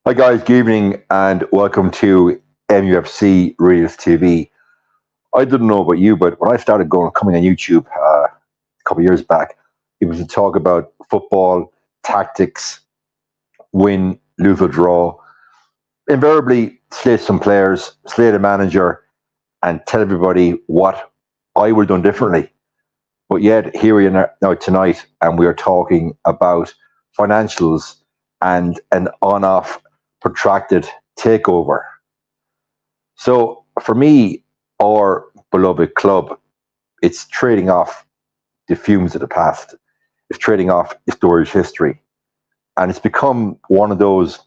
Hi guys, good evening and welcome to Mufc Realist TV. I didn't know about you, but when I started coming on YouTube a couple of years back, it was to talk about football, tactics, win, lose or draw, invariably slate some players, slate a manager, and tell everybody what I would have done differently. But yet here we are now tonight, and we are talking about financials and an on-off protracted takeover. So for me, our beloved club, it's trading off the fumes of the past. It's trading off storage history. And it's become one of those,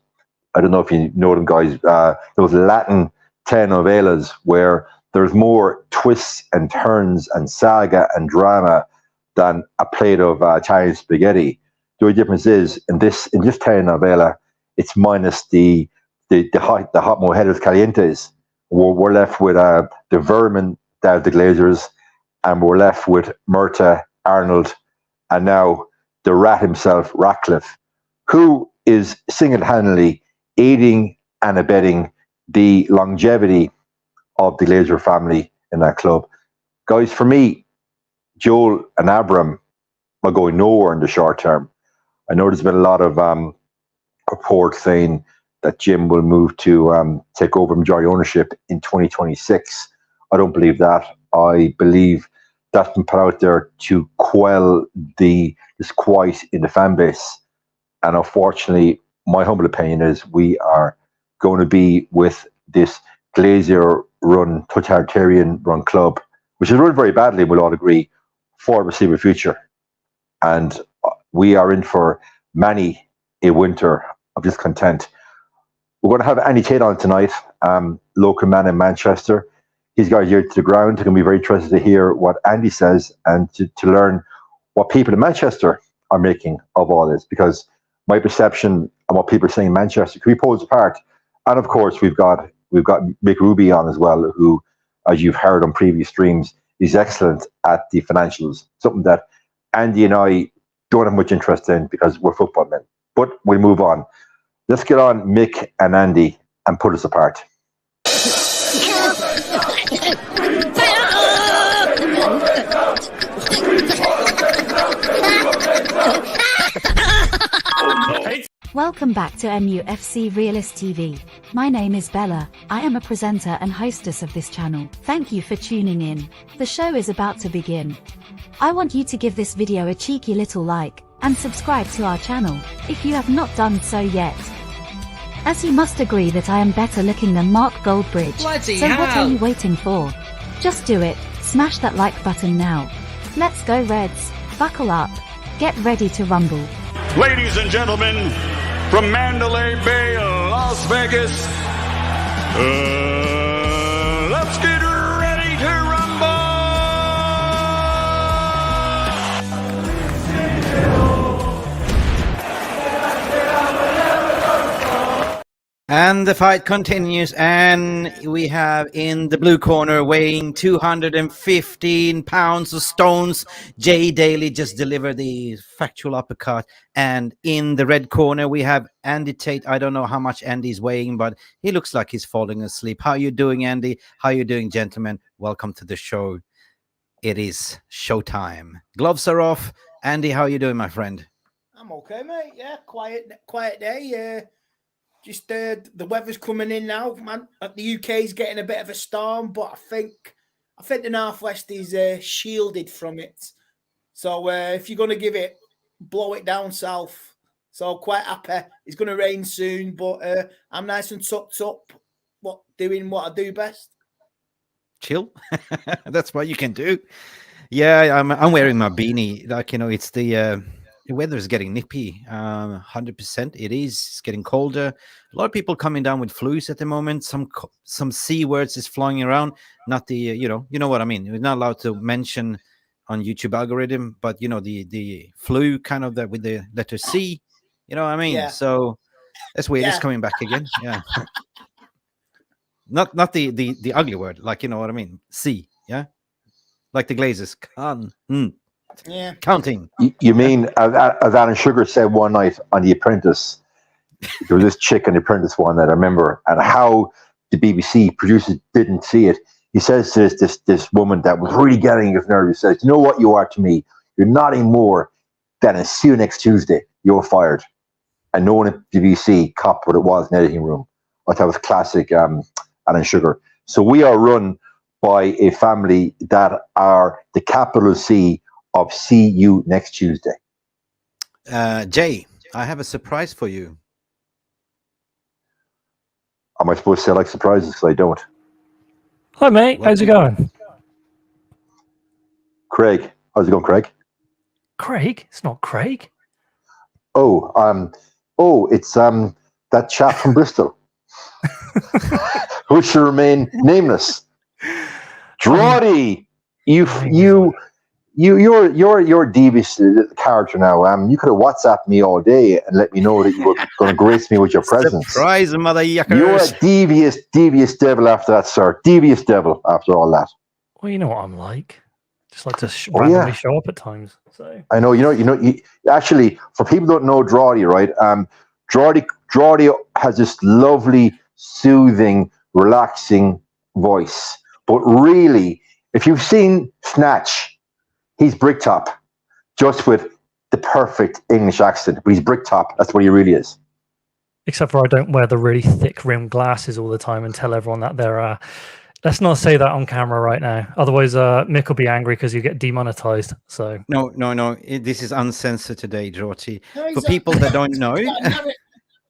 I don't know if you know them guys, those Latin telenovelas where there's more twists and turns and saga and drama than a plate of Italian spaghetti. The only difference is in this telenovela, it's minus the hot mojedos calientes. We're left with the vermin, the glazers, and we're left with Murta, Arnold, and now the rat himself, Ratcliffe, who is single-handedly aiding and abetting the longevity of the Glazer family in that club. Guys, for me, Joel and Abram are going nowhere in the short term. I know there's been a lot of reports saying that Jim will move to take over majority ownership in 2026. I don't believe that. I believe that's been put out there to quell the disquiet in the fan base. And unfortunately, my humble opinion is we are going to be with this Glazer-run, totalitarian-run club, which is run very badly, we'll all agree, for the foreseeable future. And we are in for many a winter of discontent. We're going to have Andy Tate on tonight, local man in Manchester. He's got ear to the ground. It's going to be very interested to hear what Andy says and to learn what people in Manchester are making of all this, because my perception and what people are saying in Manchester can be pulled apart. And of course, we've got Mick Ruby on as well, who, as you've heard on previous streams, is excellent at the financials, something that Andy and I don't have much interest in because we're football men. But we'll move on. Let's get on Mick and Andy and put us apart. Welcome back to Mufc Realist TV. My name is Bella. I am a presenter and hostess of this channel. Thank you for tuning in. The show is about to begin. I want you to give this video a cheeky little like and subscribe to our channel if you have not done so yet. As you must agree that I am better looking than Mark Goldbridge, so what are you waiting for? Just do it, smash that like button now. Let's go Reds, buckle up, get ready to rumble. Ladies and gentlemen, from Mandalay Bay, Las Vegas, let's get ready to rumble! And the fight continues, and we have in the blue corner, weighing 215 pounds of stones, Jay Daly just delivered the factual uppercut. And in the red corner, we have Andy Tate. I don't know how much Andy's weighing, but he looks like he's falling asleep. How you doing, Andy? How you doing, gentlemen? Welcome to the show. It is showtime. Gloves are off. Andy, how you doing, my friend? I'm okay, mate. Yeah, quiet day. Just the weather's coming in now, man. The UK's getting a bit of a storm, but I think the Northwest is shielded from it. So if you're going to give it, blow it down south. So quite happy. It's going to rain soon, but I'm nice and tucked up, doing what I do best. Chill. That's what you can do. Yeah, I'm wearing my beanie. Like, you know, it's the weather is getting nippy. 100%. It's getting colder. A lot of people coming down with flus at the moment. Some C words is flying around. Not the you know what I mean. We're not allowed to mention on YouTube algorithm, but you know the flu kind of that with the letter C. You know what I mean? Yeah. So that's weird. Yeah. It's coming back again. Yeah. not the ugly word, like, you know what I mean. C. Yeah. Like the glazers. Yeah. Counting. You mean, as Alan Sugar said one night on The Apprentice, there was this chick on The Apprentice one that I remember, and how the BBC producers didn't see it. He says to this woman that was really getting his nerves, he says, "You know what you are to me? You're nothing more than a see you next Tuesday. You're fired." And no one at the BBC copped what it was in the editing room. I thought it was classic Alan Sugar. So we are run by a family that are the capital C of see you next Tuesday. Jay, I have a surprise for you. Am I supposed to say I like surprises? Because I don't. Hi, mate. How's it going? Craig. How's it going, Craig? Craig? It's not Craig. It's that chap from Bristol, who should remain nameless. Drawdy, you're devious character now. You could have WhatsApped me all day and let me know that you were going to grace me with your presence. Surprise, mother yuckers. You're a devious devil after that, sir. Devious devil after all that. Well, you know what I'm like. Just like to randomly show up at times. So I know. Actually, for people who don't know Drawdy, right? Drawdy has this lovely, soothing, relaxing voice. But really, if you've seen Snatch, he's Bricktop, just with the perfect English accent. But he's Bricktop. That's what he really is. Except for I don't wear the really thick rimmed glasses all the time and tell everyone that they're... let's not say that on camera right now. Otherwise, Mick will be angry because you get demonetized. So No. This is uncensored today, Jorty. For people that don't know...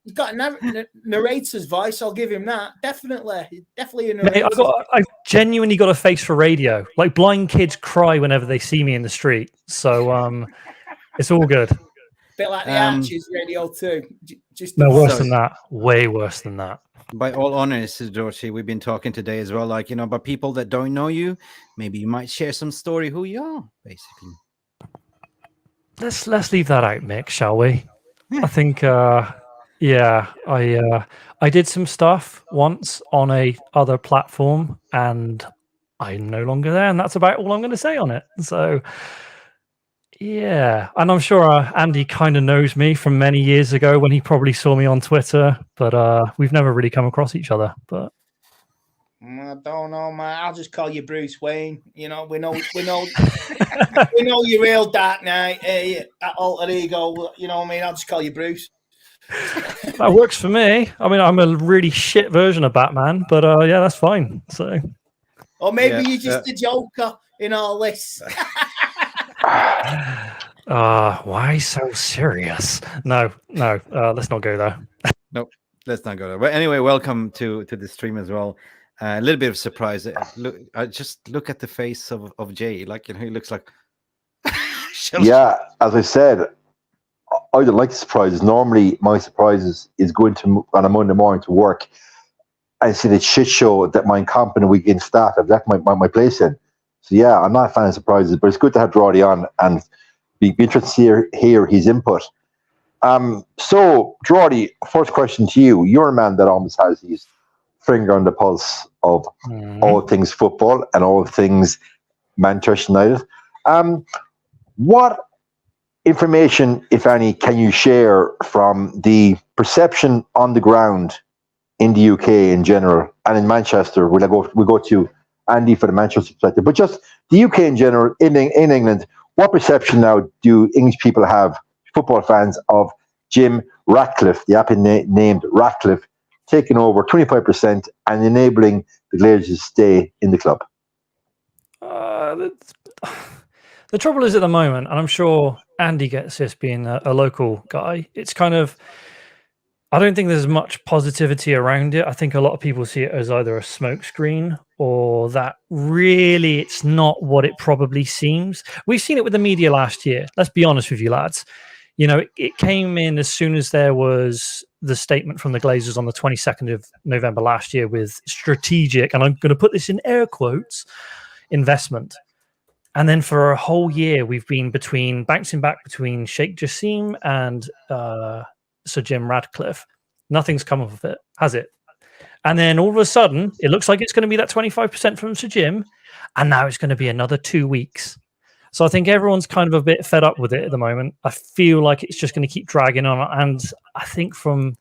He's got a narrator's voice. I'll give him that. Definitely a narrator. Mate, I've genuinely got a face for radio. Like blind kids cry whenever they see me in the street. So it's all good. Bit like the Archers radio too. No, worse than that. Way worse than that. By all honesty, Dorothy, we've been talking today as well, like, about people that don't know you. Maybe you might share some story who you are, basically. Let's leave that out, Mick, shall we? I think I did some stuff once on a other platform and I'm no longer there, and that's about all I'm going to say on it. So yeah, and I'm sure Andy kind of knows me from many years ago when he probably saw me on Twitter, but we've never really come across each other. But I don't know, man. I'll just call you Bruce Wayne. We know we know your real Dark Knight, that alter ego. You know what I mean? I'll just call you Bruce. That works for me. I mean, I'm a really shit version of Batman, but yeah, that's fine. So, or maybe you're just a Joker in all this. Why so serious? No, let's not go there. Nope, let's not go there. But anyway, welcome to the stream as well. A little bit of surprise. Just look at the face of Jay. Like, he looks like. Yeah, as I said, I don't like surprises. Normally, my surprises is going to on a Monday morning to work and see the shit show that my incompetent weekend staff have left my place in. So yeah, I'm not a fan of surprises, but it's good to have Drawdy on and be interested to hear his input. So Drawdy, first question to you. You're a man that almost has his finger on the pulse of all things football and all things Manchester United. What information, if any, can you share from the perception on the ground in the UK in general and in Manchester? We'll go to Andy for the Manchester perspective, but just the UK in general, in England, what perception now do English people have, football fans, of Jim Ratcliffe, the aptly named Ratcliffe, taking over 25% and enabling the Glazers to stay in the club? The trouble is at the moment, and I'm sure Andy gets this being a local guy, it's kind of, I don't think there's much positivity around it. I think a lot of people see it as either a smokescreen or that really it's not what it probably seems. We've seen it with the media last year. Let's be honest with you, lads. It came in as soon as there was the statement from the Glazers on the 22nd of November last year with strategic, and I'm going to put this in air quotes, investment. And then for a whole year, we've been bouncing back between Sheik Jassim and Sir Jim Ratcliffe. Nothing's come of it, has it? And then all of a sudden, it looks like it's going to be that 25% from Sir Jim, and now it's going to be another 2 weeks. So I think everyone's kind of a bit fed up with it at the moment. I feel like it's just going to keep dragging on. And I think from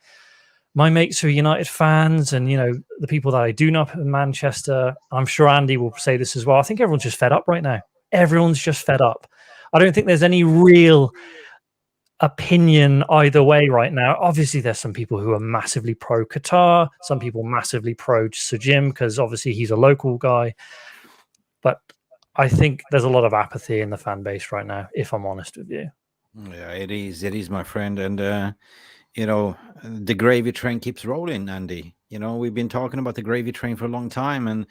my mates who are United fans, and the people that I do know up in Manchester, I'm sure Andy will say this as well. I think everyone's just fed up right now. Everyone's just fed up. I don't think there's any real opinion either way right now. Obviously, there's some people who are massively pro Qatar, some people massively pro Sir Jim because obviously he's a local guy. But I think there's a lot of apathy in the fan base right now, if I'm honest with you. Yeah, it is, my friend. And the gravy train keeps rolling, Andy. We've been talking about the gravy train for a long time, and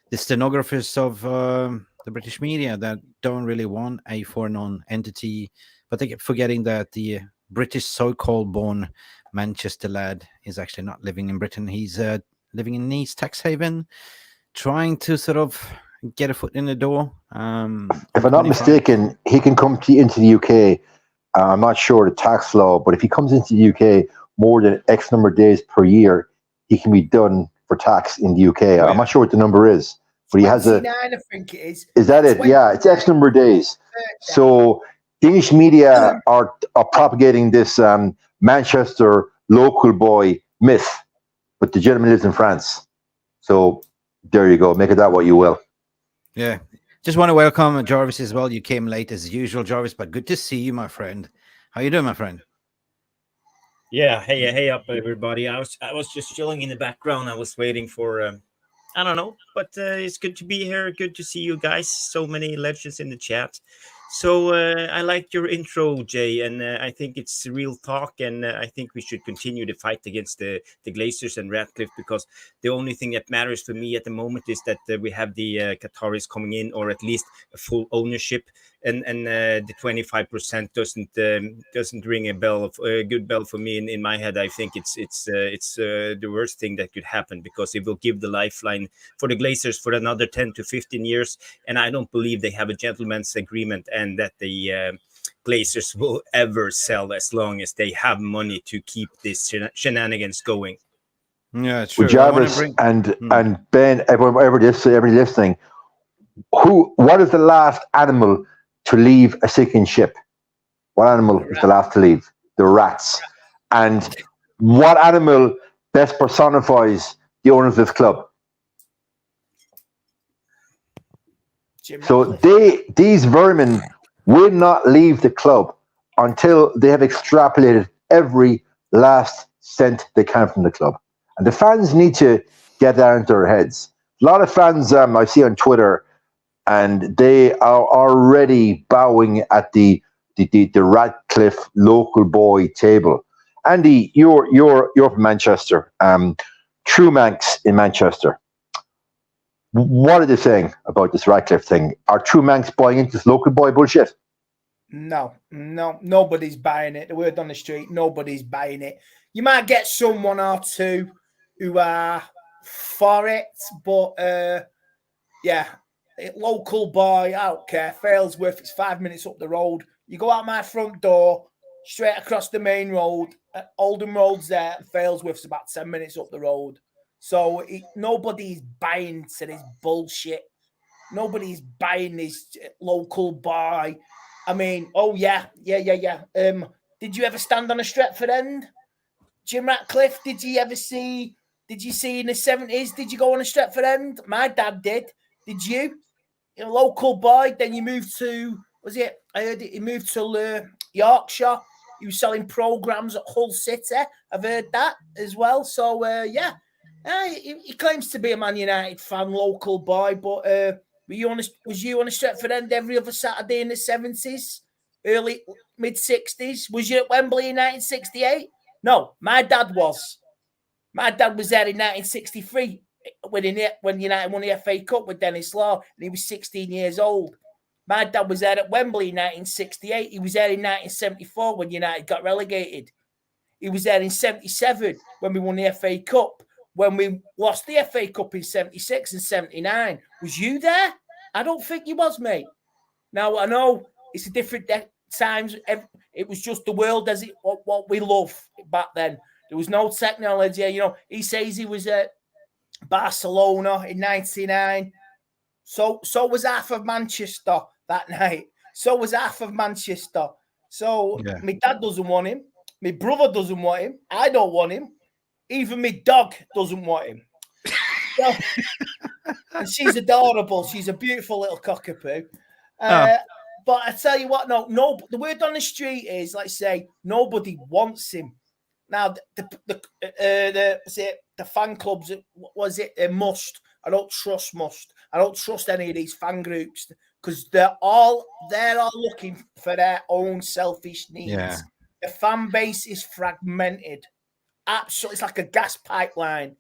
the stenographers of the British media that don't really want a foreign entity, but they keep forgetting that the British so-called born Manchester lad is actually not living in Britain. He's living in Nice, tax haven, trying to sort of get a foot in the door. If I'm not mistaken, he can come into the UK. I'm not sure the tax law, but if he comes into the UK more than X number of days per year, he can be done for tax in the UK. I'm not sure what the number is, but he has a. I think it is. Is that it? Yeah, it's X number of days. So Danish media are propagating this Manchester local boy myth, but the gentleman lives in France. So there you go. Make it that what you will. Yeah. Just want to welcome Jarvis as well. You came late as usual, Jarvis, but good to see you, my friend. How you doing, my friend? Yeah, hey up, everybody. I was just chilling in the background. I was waiting for I don't know, but it's good to be here. Good to see you guys. So many legends in the chat. So I liked your intro, Jay, and I think it's real talk, and I think we should continue the fight against the Glazers and Ratcliffe, because the only thing that matters for me at the moment is that we have the Qataris coming in, or at least a full ownership, and the 25% doesn't ring a good bell for me in my head. I think it's the worst thing that could happen, because it will give the lifeline for the Glazers for another 10 to 15 years, and I don't believe they have a gentleman's agreement, and that the Glazers will ever sell as long as they have money to keep this shenanigans going. Yeah, it's true. Well, Jarvis and Ben, everybody listening, what is the last animal to leave a sinking ship? What animal is the last to leave? The rats. And what animal best personifies the owners of this club? So these vermin will not leave the club until they have extrapolated every last cent they can from the club. And the fans need to get that into their heads. A lot of fans I see on Twitter, and they are already bowing at the Ratcliffe local boy table. Andy, you're from Manchester. True Manx in Manchester. What are they saying about this Ratcliffe thing? Are True Manx buying into this local boy bullshit? No, nobody's buying it. The word on the street, nobody's buying it. You might get someone or two who are for it, but local boy, I don't care. Failsworth, it's 5 minutes up the road. You go out my front door, straight across the main road. Oldham Road's there, and Failsworth's about 10 minutes up the road. So nobody's buying to this bullshit. Nobody's buying this local boy. I mean, yeah. Did you ever stand on a Stretford end? Jim Ratcliffe, did you see in the 70s, did you go on a Stretford end? My dad did. Did you? A local boy, then you moved to, I heard he moved to Yorkshire. He was selling programs at Hull City. I've heard that as well. So, he claims to be a Man United fan, local boy, but was you on a Stretford end every other Saturday in the 70s, early, mid-60s? Was you at Wembley in 1968? No, my dad was. My dad was there in 1963 when United won the FA Cup with Dennis Law, and he was 16 years old. My dad was there at Wembley in 1968. He was there in 1974 when United got relegated. He was there in 77 when we won the FA Cup. When we lost the FA Cup in 76 and 79. Was you there? I don't think you was, mate. Now, I know it's a different times. It was just the world as what we love back then. There was no technology. You know, he says he was at Barcelona in 99. So was half of Manchester that night. So was half of Manchester. So my dad doesn't want him. My brother doesn't want him. I don't want him. Even my dog doesn't want him. So, and she's adorable. She's a beautiful little cockapoo. But I tell you what, no. The word on the street is, let's say, nobody wants him. Now, the fan clubs, was it must? I don't trust must. I don't trust any of these fan groups because they're all looking for their own selfish needs. Yeah. The fan base is fragmented. Absolutely, it's like a gas pipeline.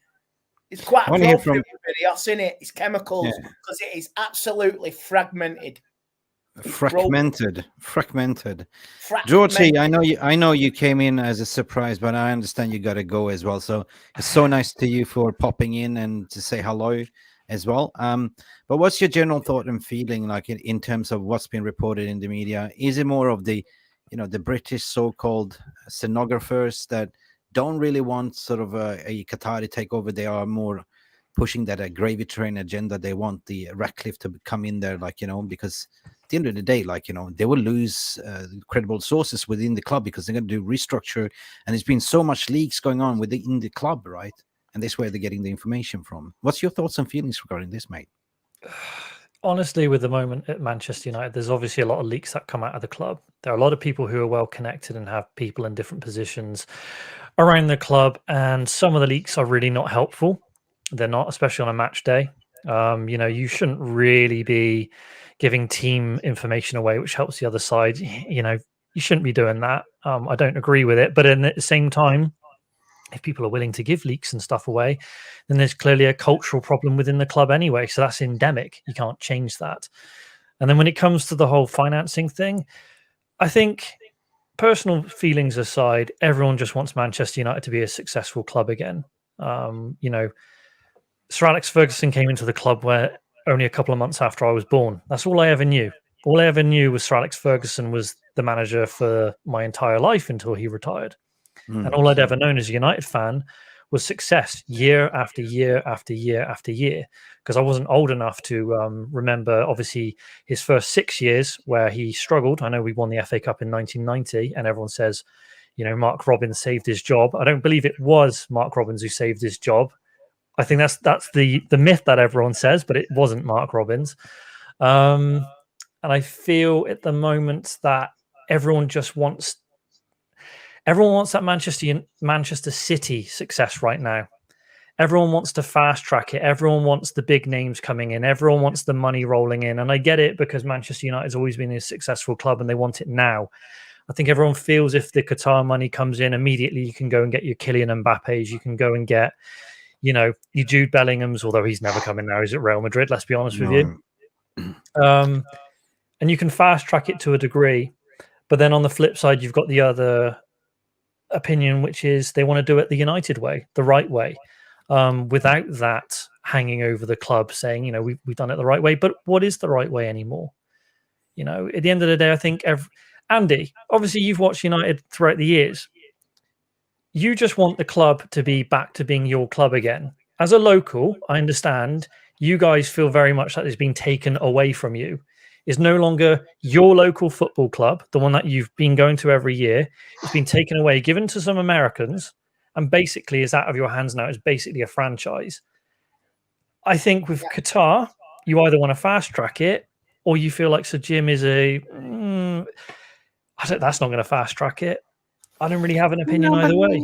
It's quite appropriate for everybody else, isn't it? It's chemicals because it is absolutely fragmented. Fragmented. Georgie, I know you came in as a surprise, but I understand you got to go as well. So it's so nice to you for popping in and to say hello as well. But what's your general thought and feeling like in terms of what's been reported in the media? Is it more of the, the British so-called scenographers that don't really want sort of a Qatari takeover? They are more pushing that gravy train agenda. They want the Ratcliffe to come in there, because at the end of the day, they will lose credible sources within the club because they're going to do restructure. And there's been so much leaks going on within the club, right? And this is where they're getting the information from. What's your thoughts and feelings regarding this, mate? Honestly, with the moment at Manchester United, there's obviously a lot of leaks that come out of the club. There are a lot of people who are well connected and have people in different positions around the club. And some of the leaks are really not helpful. They're not, especially on a match day. You shouldn't really be giving team information away, which helps the other side. You shouldn't be doing that. I don't agree with it. But at the same time, if people are willing to give leaks and stuff away, then there's clearly a cultural problem within the club anyway. So that's endemic. You can't change that. And then when it comes to the whole financing thing, I think personal feelings aside, everyone just wants Manchester United to be a successful club again. Sir Alex Ferguson came into the club where only a couple of months after I was born. That's all I ever knew. All I ever knew was Sir Alex Ferguson was the manager for my entire life until he retired. And all I'd ever known as a United fan was success year after year after year after year, because I wasn't old enough to remember, obviously, his first 6 years where he struggled. I know we won the FA Cup in 1990, and everyone says, Mark Robins saved his job. I don't believe it was Mark Robins who saved his job. I think that's the myth that everyone says, but it wasn't Mark Robins. And I feel at the moment that everyone wants that Manchester City success right now. Everyone wants to fast track it. Everyone wants the big names coming in. Everyone wants the money rolling in. And I get it because Manchester United has always been a successful club and they want it now. I think everyone feels if the Qatar money comes in immediately, you can go and get your Kylian Mbappe's. You can go and get, your Jude Bellingham's, although he's never coming now. He's at Real Madrid, let's be honest with you. And you can fast track it to a degree. But then on the flip side, you've got the other opinion, which is they want to do it the United way, the right way, without that hanging over the club saying, we've done it the right way. But what is the right way anymore? At the end of the day, I think Andy, obviously you've watched United throughout the years. You just want the club to be back to being your club again. As a local, I understand you guys feel very much that it's been taken away from you. Is no longer your local football club, the one that you've been going to every year. It's been taken away, given to some Americans, and basically is out of your hands now. It's basically a franchise. I think with Qatar, you either want to fast track it, or you feel like Sir Jim is that's not going to fast track it. I don't really have an opinion either way.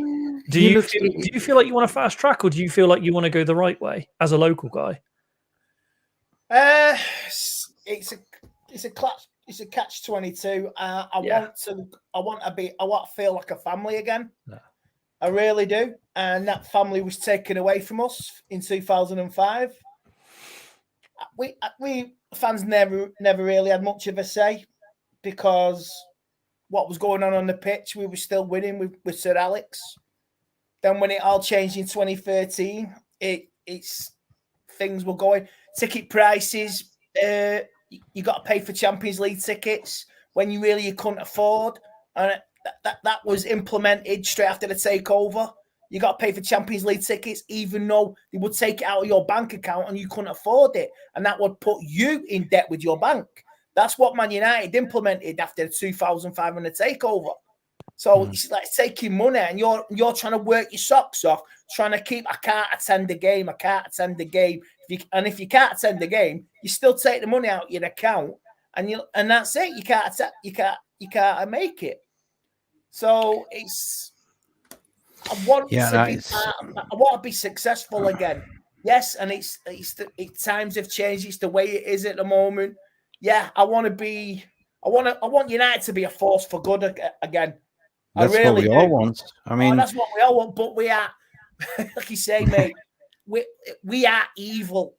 Do you feel like you want to fast track, or do you feel like you want to go the right way as a local guy? It's a catch-22. I want to feel like a family again. No. I really do. And that family was taken away from us in 2005. We fans never really had much of a say because what was going on the pitch, we were still winning with Sir Alex. Then when it all changed in 2013, it's things were going. Ticket prices, you got to pay for Champions League tickets when you couldn't afford. And that was implemented straight after the takeover. You got to pay for Champions League tickets, even though they would take it out of your bank account and you couldn't afford it. And that would put you in debt with your bank. That's what Man United implemented after the 2005 and the takeover. So it's like taking money, and you're trying to work your socks off, trying to keep. I can't attend the game. I can't attend the game. If you can't attend the game, you still take the money out of your account, and that's it. You can't make it. So I want to be successful again. Yes, and it's times have changed. It's the way it is at the moment. Yeah, I want United to be a force for good again. That's what we all want. I mean, that's what we all want. But we are, like you say, mate, we are evil.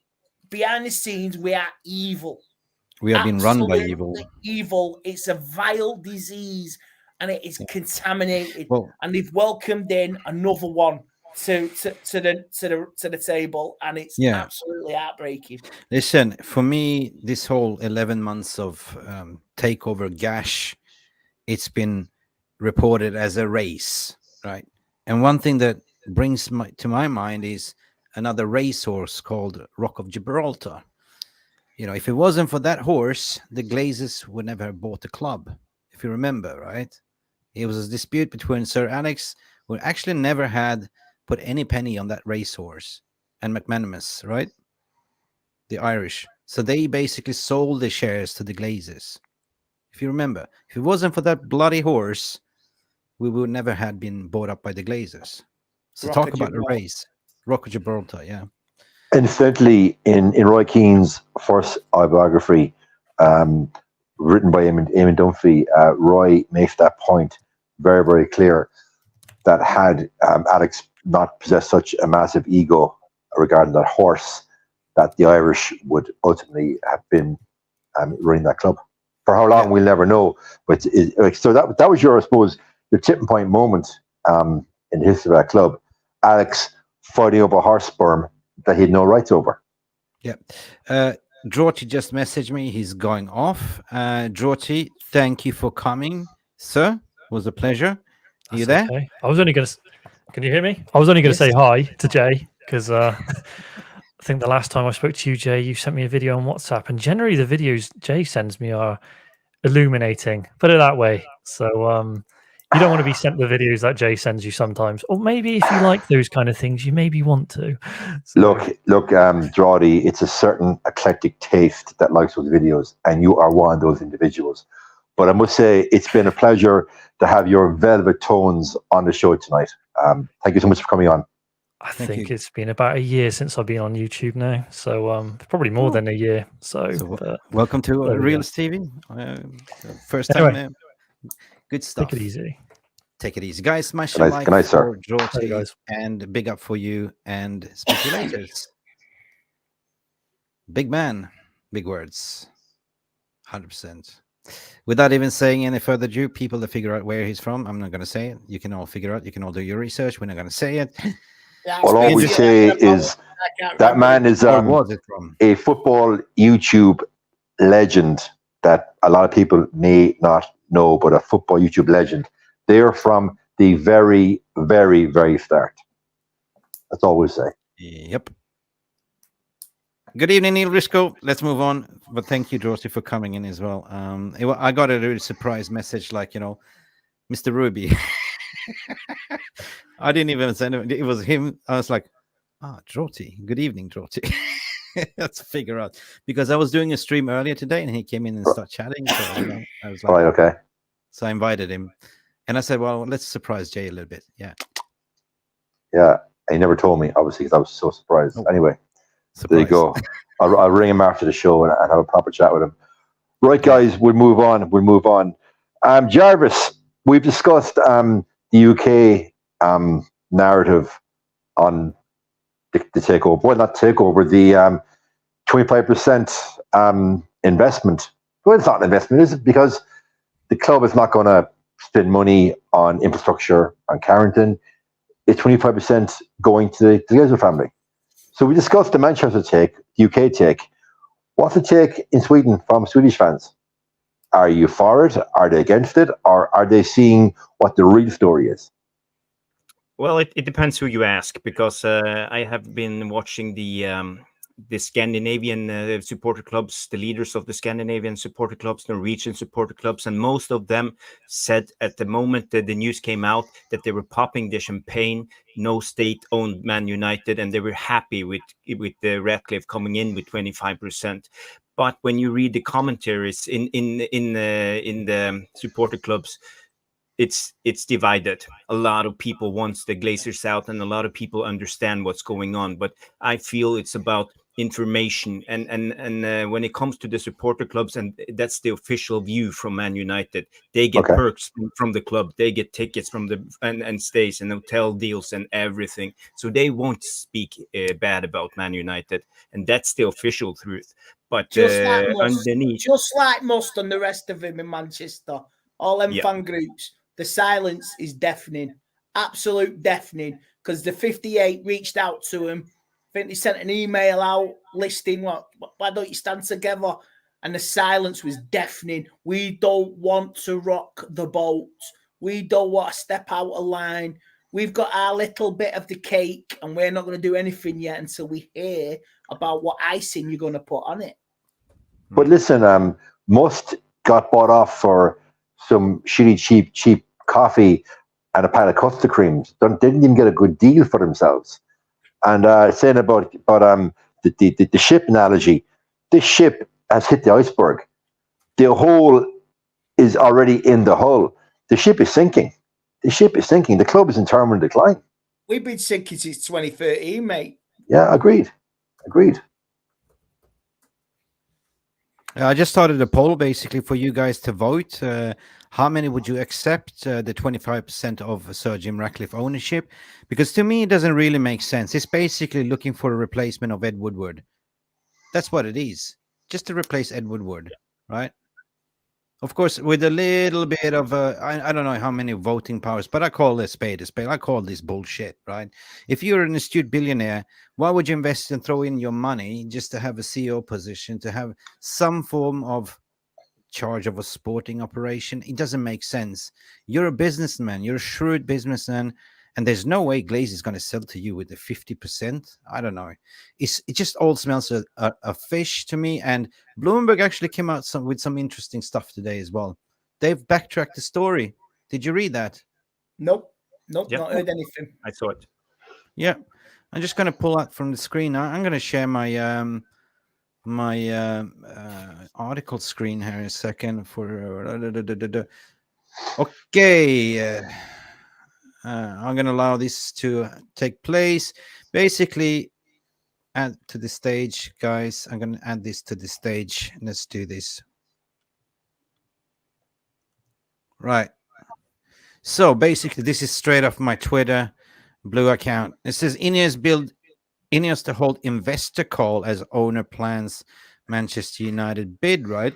Behind the scenes, we are evil. We have been run by evil. Evil. It's a vile disease, and it is contaminated. And they've welcomed in another one to the table, and it's absolutely heartbreaking. Listen, for me, this whole 11 months of takeover gash, it's been reported as a race, right? And one thing that brings to my mind is another racehorse called Rock of Gibraltar. You know, if it wasn't for that horse, the Glazers would never have bought the club, if you remember, right? It was a dispute between Sir Alex, who actually never had put any penny on that racehorse, and McManaman, right? The Irish. So they basically sold the shares to the Glazers. If you remember, if it wasn't for that bloody horse, we would never have been bought up by the Glazers. So talk about a race. Rock of Gibraltar, yeah. Incidentally, in Roy Keane's first autobiography, written by Eamon Dunphy, Roy makes that point very, very clear, that had Alex not possessed such a massive ego regarding that horse, that the Irish would ultimately have been running that club. For how long, we'll never know. But so that was your, I suppose, your tipping point moment in the history of that club. Alex fighting up a horse sperm that he had no rights over. Yeah. Droti just messaged me. He's going off. Droti, thank you for coming, sir. It was a pleasure. Are you there? Okay. I was only going to... Can you hear me? I was only going to say hi to Jay, because I think the last time I spoke to you, Jay, you sent me a video on WhatsApp, and generally the videos Jay sends me are illuminating, put it that way. So you don't want to be sent the videos that Jay sends you sometimes, or maybe if you like those kind of things, you maybe want to. So, look, Drody, it's a certain eclectic taste that likes those videos, and you are one of those individuals. But I must say, it's been a pleasure to have your velvet tones on the show tonight. Thank you so much for coming on. I think it's been about a year since I've been on YouTube now, so probably more than a year. So welcome to Realist TV. First time. Good stuff. Take it easy. Take it easy, guys. Smash the like for Georgie, guys, and big up for you and speculators. Big man, big words, 100%. Without even saying any further ado, people to figure out where he's from. I'm not going to say it. You can all figure out. You can all do your research. We're not going to say it. Well, all we say is that man is a football YouTube legend that a lot of people may not know, but a football YouTube legend. They are from the very, very, very start. That's all we say. Yep. Good evening, Neil Risco. Let's move on. But thank you, Dorsey, for coming in as well. I got a really surprise message, like, Mr. Ruby. I didn't even send him. It was him. I was like, Droti. Good evening, Droti. Let's figure out. Because I was doing a stream earlier today, and he came in and started chatting. So I was like, all right, okay. So I invited him. And I said, well, let's surprise Jay a little bit. Yeah. Yeah. He never told me, obviously, because I was so surprised. Anyway. Surprise. There you go. I'll ring him after the show and have a proper chat with him. Right, guys, we'll move on. Jarvis, we've discussed the UK narrative on the takeover. Well, not takeover, the 25% investment. Well, it's not an investment, is it? Because the club is not going to spend money on infrastructure on Carrington. It's 25% going to the Glazer family. So we discussed the Manchester take, the UK take. What's the take in Sweden from Swedish fans? Are you for it? Are they against it? Or are they seeing what the real story is? Well, it depends who you ask, because I have been watching the the Scandinavian supporter clubs, the leaders of the Scandinavian supporter clubs, Norwegian supporter clubs, and most of them said at the moment that the news came out that they were popping the champagne. No state-owned Man United, and they were happy with the Ratcliffe coming in with 25%. But when you read the commentaries in the supporter clubs, it's divided. A lot of people wants the Glazers out, and a lot of people understand what's going on. But I feel it's about information, and when it comes to the supporter clubs, and that's the official view from Man United, they get Okay. perks from the club, they get tickets from the and stays and hotel deals and everything, so they won't speak bad about Man United, and that's the official truth. But underneath, just like Must and the rest of him in Manchester, all them Yeah. fan groups, the silence is deafening, absolute deafening, because the 58 reached out to him. I think they sent an email out listing why don't you stand together? And the silence was deafening. We don't want to rock the boat. We don't want to step out of line. We've got our little bit of the cake, and we're not going to do anything yet until we hear about what icing you're going to put on it. But listen, Must got bought off for some shitty, cheap coffee and a pile of custard creams. Didn't even get a good deal for themselves. And saying about the ship analogy, this ship has hit the iceberg. The hole is already in the hull. The ship is sinking. The ship is sinking. The club is in terminal decline. We've been sinking since 2013, mate. Yeah, agreed. I just started a poll basically for you guys to vote. How many would you accept the 25% of Sir Jim Ratcliffe ownership? Because to me, it doesn't really make sense. It's basically looking for a replacement of Ed Woodward. That's what it is. Just to replace Ed Woodward, right? Of course, with a little bit of I don't know how many voting powers, but I call this spade a spade. I call this bullshit, right? If you're an astute billionaire, why would you invest and throw in your money just to have a CEO position, to have some form of charge of a sporting operation? It doesn't make sense. You're a businessman. You're a shrewd businessman. And there's no way Glaze is going to sell to you with the 50%. I don't know. It just all smells a fish to me. And Bloomberg actually came out with some interesting stuff today as well. They've backtracked the story. Did you read that? Nope, Yeah. not heard anything. I saw it. Yeah. I'm just going to pull out from the screen. I'm going to share my article screen here in a second for okay. I'm going to allow this to take place. Basically, add to the stage, guys. I'm going to add this to the stage. Let's do this. Right. So basically, this is straight off my Twitter Blue account. It says Ineos to hold investor call as owner plans Manchester United bid, right?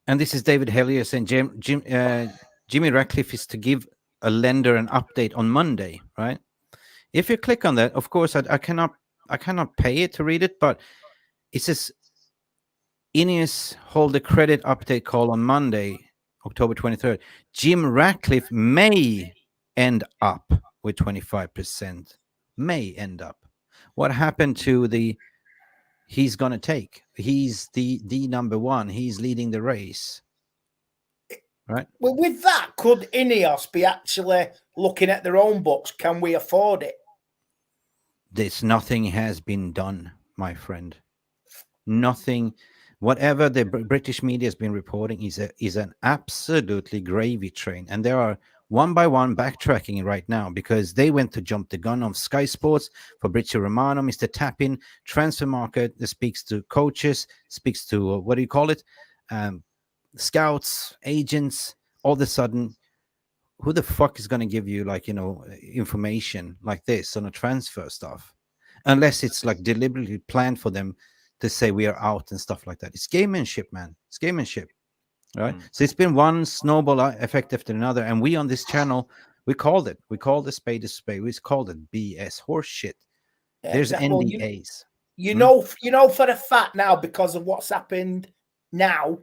And this is David Hellier saying Jimmy Ratcliffe is to give a lender an update on Monday, right? If you click on that, of course, I cannot pay it to read it, but it says Ineos hold a credit update call on Monday, October 23rd. Jim Ratcliffe may end up with 25%. May end up. What happened to the he's going to take? He's the number one. He's leading the race. Right. Well, with that, could Ineos be actually looking at their own books? Can we afford it? Nothing has been done, my friend. Nothing. Whatever the British media has been reporting is an absolutely gravy train, and there are one by one backtracking right now because they went to jump the gun of Sky Sports, Fabrizio Romano, Mr. Tappin, transfer market that speaks to coaches, speaks to what do you call it? Scouts, agents. All of a sudden, who the fuck is going to give you information like this on a transfer stuff? Unless it's like deliberately planned for them to say we are out and stuff like that. It's gamemanship, man. It's gamemanship. Right. So it's been one snowball effect after another. And we on this channel, we called it. We called a spade a spade. We called it BS horse shit. Yeah, there's NDAs. You know for a fact now, because of what's happened now,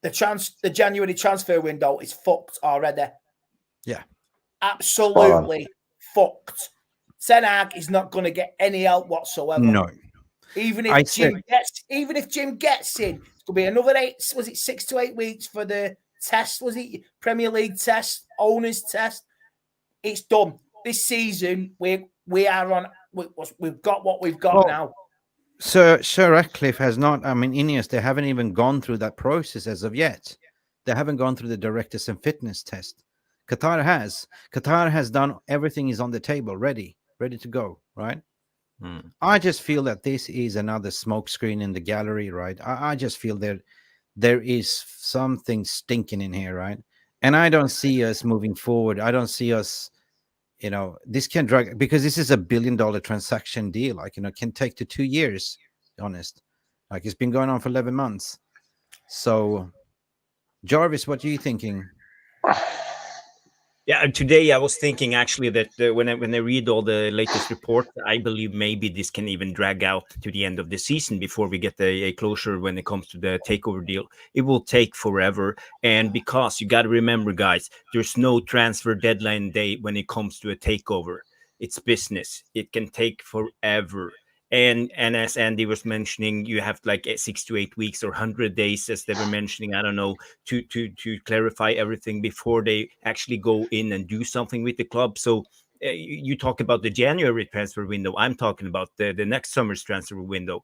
the January transfer window is fucked already. Yeah. Absolutely fucked. Ten Hag is not going to get any help whatsoever. No. Even if Jim gets in, it's going to be another 6 to 8 weeks for the test. Was it Premier League test, owners test? It's done. This season, we've got what we've got now. Sir Ratcliffe has not. I mean, Ineos, they haven't even gone through that process as of yet. They haven't gone through the directors and fitness test. Qatar has. Qatar has done everything. Is on the table, ready to go. Right. I just feel that this is another smokescreen in the gallery, right? I just feel there is something stinking in here, right? And I don't see us moving forward. I don't see us, this can drag, because this is $1 billion transaction deal. Like, it can take to 2 years, honest. Like, it's been going on for 11 months. So, Jarvis, what are you thinking? Yeah, today I was thinking actually that when I read all the latest reports, I believe maybe this can even drag out to the end of the season before we get a closure when it comes to the takeover deal. It will take forever. And because you got to remember, guys, there's no transfer deadline day when it comes to a takeover. It's business. It can take forever. And as Andy was mentioning, you have like 6 to 8 weeks or 100 days, as they were mentioning, I don't know, to clarify everything before they actually go in and do something with the club. So you talk about the January transfer window. I'm talking about the next summer's transfer window,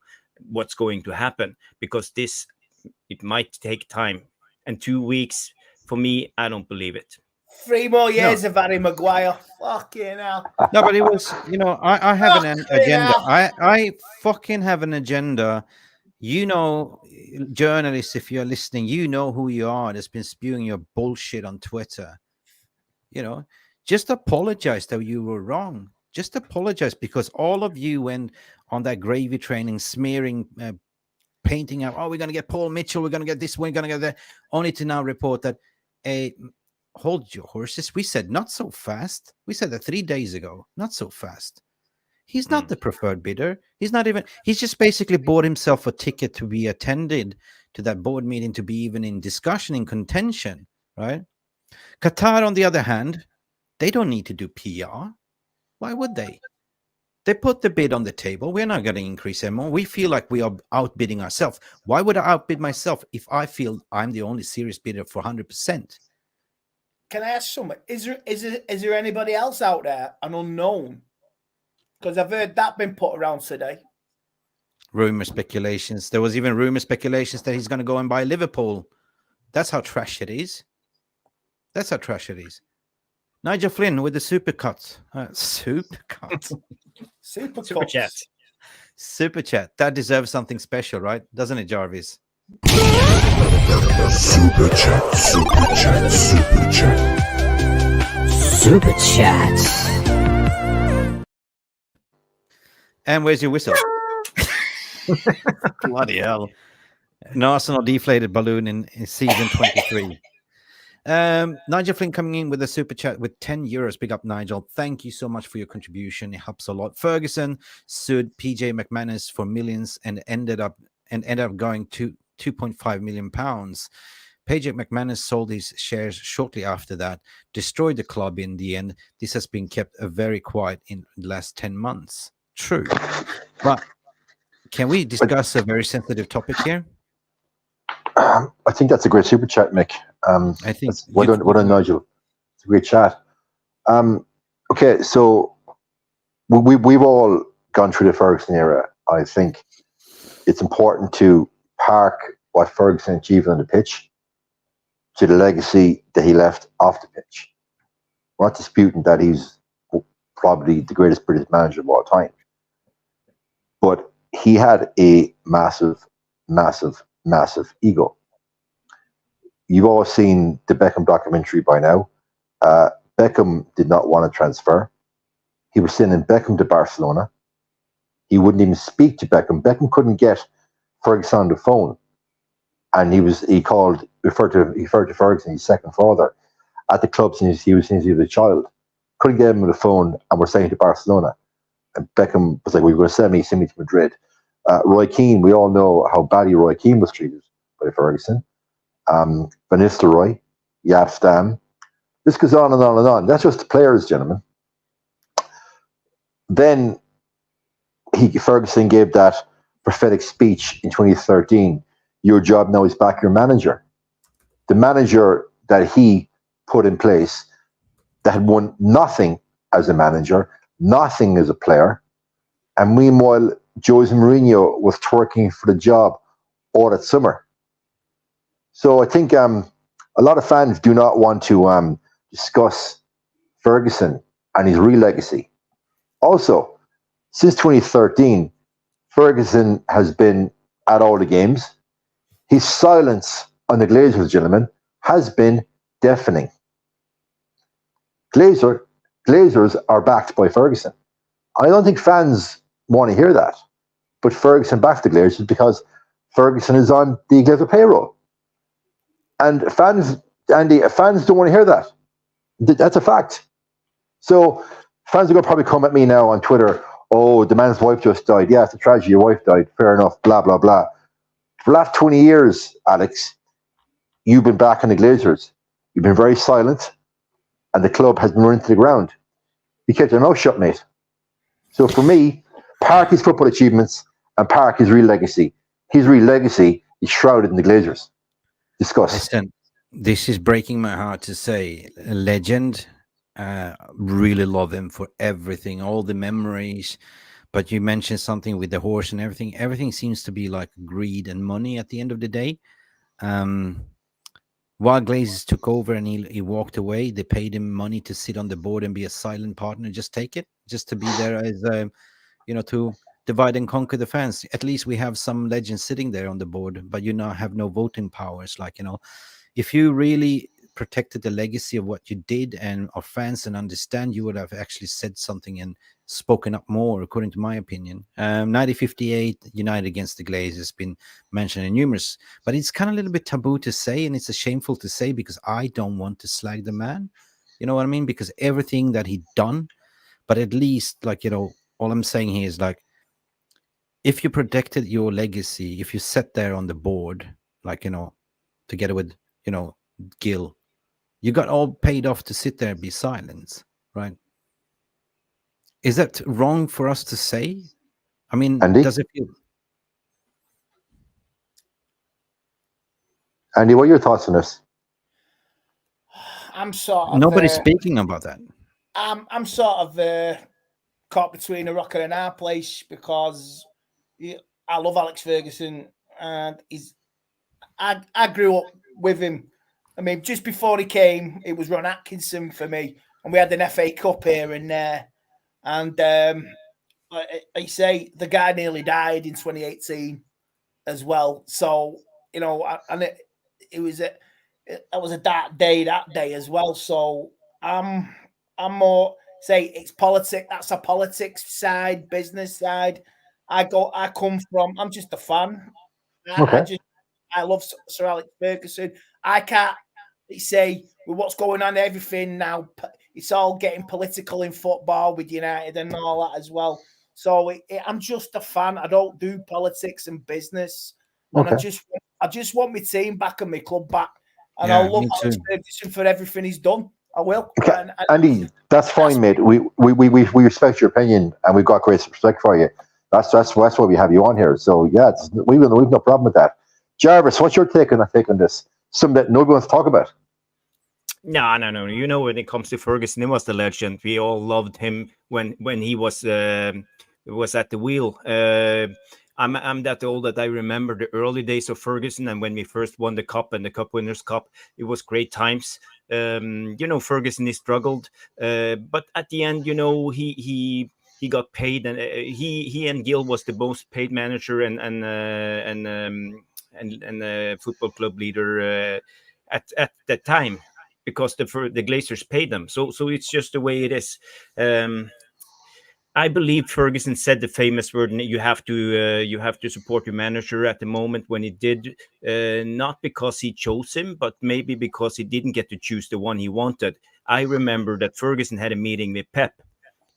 what's going to happen, because it might take time. And 2 weeks, for me, I don't believe it. 3 more years of Harry Maguire. Fucking hell. No, but it was, I have an agenda. I fucking have an agenda. Journalists, if you're listening, you know who you are that's been spewing your bullshit on Twitter. Just apologize that you were wrong. Just apologize, because all of you went on that gravy training, smearing, painting out, we're going to get Paul Mitchell, we're going to get this, we're going to get that, only to now report that hold your horses. We said not so fast. We said that 3 days ago. Not so fast. He's not the preferred bidder. He's just basically bought himself a ticket to be attended to that board meeting, to be even in discussion, in contention, right? Qatar, on the other hand, they don't need to do PR. Why would they? They put the bid on the table. We're not going to increase them more. We feel like we are outbidding ourselves. Why would I outbid myself if I feel I'm the only serious bidder for 100%? Can I ask something? Is there anybody else out there, an unknown? Because I've heard that been put around today. Rumor speculations. There was even rumor speculations that he's going to go and buy Liverpool. That's how trash it is. Nigel Flynn with the super cut. Super chat. Super chat. That deserves something special, right? Doesn't it, Jarvis? Super chat, super chat, super chat. Super chat. And where's your whistle? Bloody hell. An Arsenal deflated balloon in season 23. Nigel Flynn coming in with a super chat with 10 euros. Big up, Nigel. Thank you so much for your contribution. It helps a lot. Ferguson sued PJ McManus for millions and ended up going to 2.5 million pounds. PJ McManus sold his shares shortly after that, destroyed the club in the end. This has been kept very quiet in the last 10 months. True. But can we discuss a very sensitive topic here? I think that's a great super chat, Mick. I think. Well done, Nigel. It's a great chat. Okay, so we've all gone through the Ferguson era. I think it's important to park what Ferguson achieved on the pitch to the legacy that he left off the pitch. We're not disputing that he's probably the greatest British manager of all time. But he had a massive, massive, massive ego. You've all seen the Beckham documentary by now. Beckham did not want to transfer. He was sending Beckham to Barcelona. He wouldn't even speak to Beckham. Beckham couldn't get Ferguson on the phone. And he referred to Ferguson, his second father, at the club since he was a child. Couldn't get him on the phone, and we're saying to Barcelona. And Beckham was like, "Well, you're going to send me to Madrid." Roy Keane, we all know how badly Roy Keane was treated by Ferguson. Van Nistelrooy, Jaap Stam. This goes on and on and on. That's just the players, gentlemen. then Ferguson gave that prophetic speech in 2013. Your job now is back your manager. The manager that he put in place that had won nothing as a manager, nothing as a player, and meanwhile, Jose Mourinho was twerking for the job all that summer. So I think a lot of fans do not want to discuss Ferguson and his real legacy. Also, since 2013, Ferguson has been at all the games. His silence on the Glazers, gentlemen, has been deafening. Glazers are backed by Ferguson. I don't think fans want to hear that, but Ferguson backed the Glazers because Ferguson is on the Glazer payroll. And fans don't want to hear that. That's a fact. So fans are going to probably come at me now on Twitter. Oh, the man's wife just died. Yeah, it's a tragedy. Your wife died. Fair enough. Blah, blah, blah. For the last 20 years, Alex, you've been back on the Glazers. You've been very silent, and the club has been run into the ground. You kept your mouth shut, mate. So for me, part his football achievements and part his real legacy. His real legacy is shrouded in the Glazers. Discuss. Listen, this is breaking my heart to say. A legend. Really love him for everything, all the memories. But you mentioned something with the horse and everything. Everything seems to be like greed and money at the end of the day. While Glazers took over and he walked away, they paid him money to sit on the board and be a silent partner. Just take it, just to be there as to divide and conquer the fans. At least we have some legends sitting there on the board, but you now have no voting powers. Like, if you really protected the legacy of what you did and our fans and understand, you would have actually said something and spoken up more, according to my opinion. 1958 United against the Glazers has been mentioned in numerous, but it's kind of a little bit taboo to say, and it's a shameful to say because I don't want to slag the man, you know what I mean, because everything that he done. But at least, all I'm saying here is, like, if you protected your legacy, if you sat there on the board, together with Gil, you got all paid off to sit there and be silent, right? Is that wrong for us to say? I mean, Andy? does it feel... Andy, what are your thoughts on this? I'm sort of... Nobody's speaking about that. I'm sort of caught between a rock and a hard place because I love Alex Ferguson and I grew up with him. I mean, just before he came, it was Ron Atkinson for me, and we had an FA Cup here and there. And I say the guy nearly died in 2018 as well. So it was a dark day that day as well. So I'm more say it's politics. That's a politics side, business side. I'm just a fan. Okay. I love Sir Alex Ferguson. I can't say with what's going on, everything now, it's all getting political in football with United and all that as well. So I'm just a fan. I don't do politics and business. And Okay. I just want my team back and my club back. And I'll love Alex Ferguson for everything he's done. I will. Okay. Andy, that's fine, mate. We respect your opinion and we've got great respect for you. That's why we have you on here. So yeah, we've no problem with that. Jarvis, what's your take on this? Something that nobody wants to talk about. No. When it comes to Ferguson, he was the legend. We all loved him when he was at the wheel. I'm that old that I remember the early days of Ferguson, and when we first won the cup and the Cup Winners' Cup, it was great times. Ferguson, he struggled, but at the end, he got paid, and he and Gil was the most paid manager and football club leader at that time, because the Glazers paid them. So it's just the way it is. I believe Ferguson said the famous word, you have to support your manager at the moment when he did, not because he chose him, but maybe because he didn't get to choose the one he wanted. I remember that Ferguson had a meeting with Pep,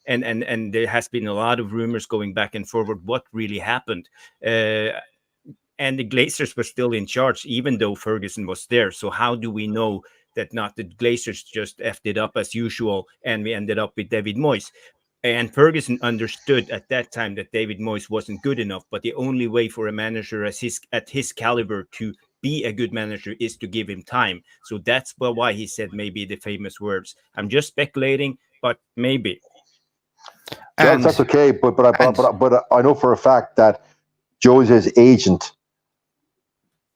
and there has been a lot of rumors going back and forward what really happened. And the Glazers were still in charge, even though Ferguson was there. So how do we know that not the Glazers just effed it up as usual and we ended up with David Moyes? And Ferguson understood at that time that David Moyes wasn't good enough, but the only way for a manager at his caliber to be a good manager is to give him time. So that's why he said maybe the famous words. I'm just speculating, but maybe. That's okay, but I know for a fact that Jose's agent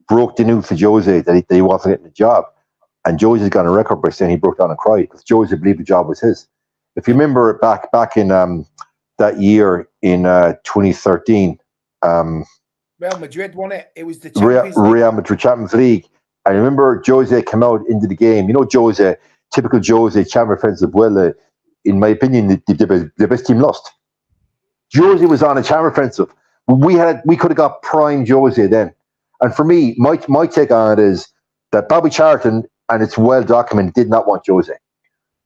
broke the news to Jose that he wasn't getting the job, and Jose's got a record by saying he broke down and cried because Jose believed the job was his. If you remember back in that year in 2013, Real Madrid won it. It was the Champions League. Real Madrid Champions League. I remember Jose came out into the game. You know, Jose, typical Jose, champion friends of well. In my opinion, the best team lost. Jose was on a champion offensive. We could have got prime Jose then. And for me, my take on it is that Bobby Charlton, and it's well documented, did not want Jose.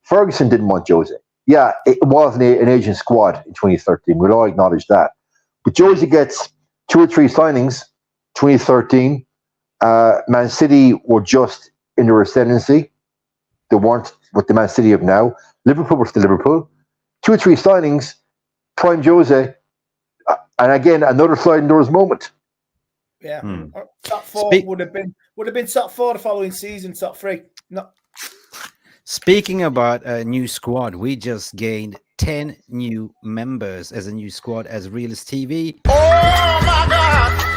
Ferguson didn't want Jose. Yeah, it wasn't an Asian squad in 2013. We'll all acknowledge that. But Jose gets 2 or 3 signings, 2013. Man City were just in their ascendancy. They weren't what the Man City of now. Liverpool were still Liverpool. 2 or 3 signings, prime Jose. And again, another sliding doors moment. Yeah. Top 4 would have been top 4 the following season, top 3. No. Speaking about a new squad, we just gained 10 new members as a new squad as Realist TV. Oh my God!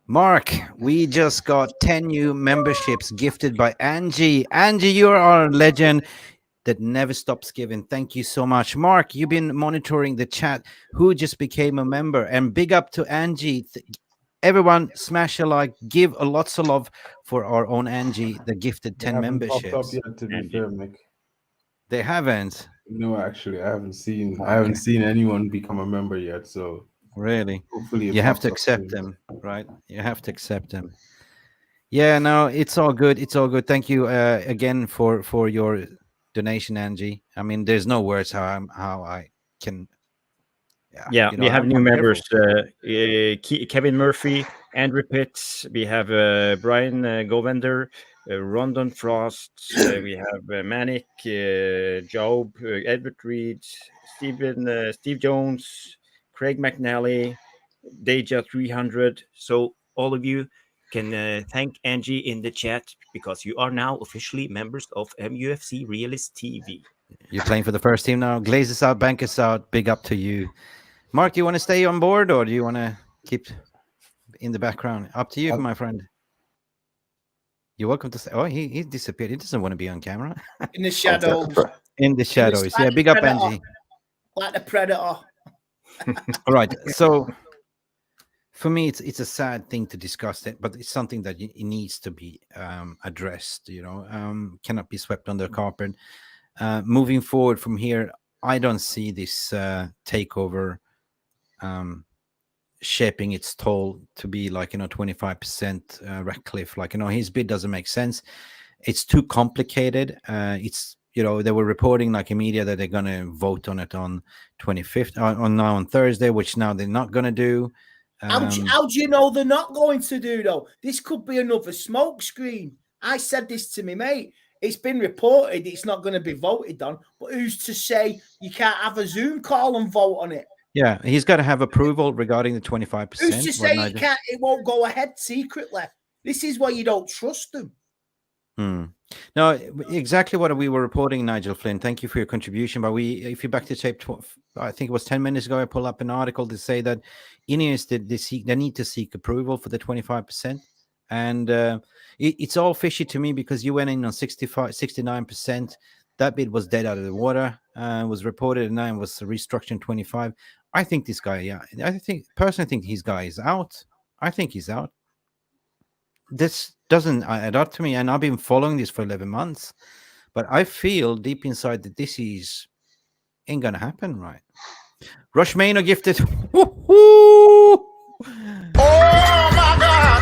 Mark, we just got 10 new memberships gifted by Angie. Angie, you're our legend that never stops giving. Thank you so much. Mark, you've been monitoring the chat. Who just became a member? And big up to Angie. Everyone, smash a like, give a lots of love for our own Angie, the gifted 10 memberships. Popped up yet, to be fair, Mick. They haven't. No, actually, I haven't seen anyone become a member yet. So really, hopefully, you have to accept them, right? You have to accept them. Yeah, no, it's all good. It's all good. Thank you again for your donation, Angie. I mean, there's no words how I can. Yeah, we have new members: Kevin Murphy, Andrew Pitts. We have Brian Govender, Rondon Frost. We have Manic, Job, Edward Reed, Steve Jones, Craig McNally, Deja 300. So all of you can thank Angie in the chat because you are now officially members of MUFC Realist TV. You're playing for the first team now. Glazers out, Bankers out. Big up to you. Mark, you want to stay on board or do you want to keep in the background? Up to you, my friend. You're welcome to stay. Oh, he disappeared. He doesn't want to be on camera. In the shadows. In the shadows. Yeah, big up, Angie. Like the Predator. All right. So for me, it's a sad thing to discuss it, but it's something that it needs to be addressed, cannot be swept under the carpet. Moving forward from here, I don't see this takeover shaping its toll to be like 25% Ratcliffe. Like his bid doesn't make sense. It's too complicated. It's they were reporting like in media that they're going to vote on it on 25th on Thursday, which now they're not going to do. How do you know they're not going to do though? This could be another smoke screen. I said this to me mate. It's been reported it's not going to be voted on, but who's to say you can't have a Zoom call and vote on it? Yeah, he's got to have approval regarding the 25%. Who's to say it won't go ahead secretly? This is why you don't trust them. No, exactly what we were reporting, Nigel Flynn. Thank you for your contribution. But if you back to tape, I think it was 10 minutes ago, I pulled up an article to say that Ineos they need to seek approval for the 25%. And it's all fishy to me because you went in on 69%. That bid was dead out of the water. Was reported and now was restructuring 25. I think this guy, personally think his guy is out. I think he's out. This doesn't add up to me, and I've been following this for 11 months. But I feel deep inside that this ain't gonna happen, right? Rush Maino gifted. Oh my God!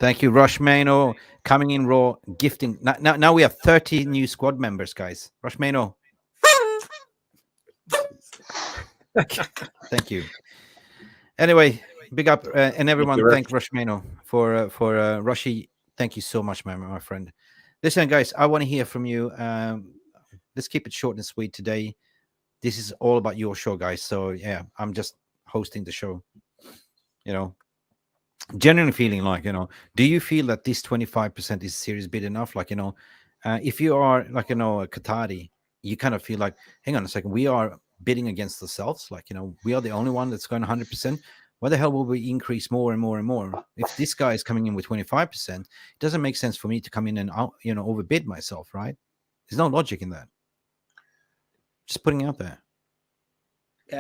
Thank you, Rush Maino, coming in raw, gifting. Now we have 30 new squad members, guys. Rush Maino. Thank you. Anyway, big up, and everyone. you, Rush. Thank Rushmano for Rushy. Thank you so much, my friend. Listen, guys, I want to hear from you. Let's keep it short and sweet today. This is all about your show, guys. So yeah, I'm just hosting the show. You know, genuinely feeling like, do you feel that this 25% is serious bid enough? Like, if you are like, a Qatari, you kind of feel like, hang on a second, we are bidding against ourselves. Like, we are the only one that's going 100%. Why the hell will we increase more and more and more? If this guy is coming in with 25%, it doesn't make sense for me to come in and overbid myself, right? There's no logic in that. Just putting it out there.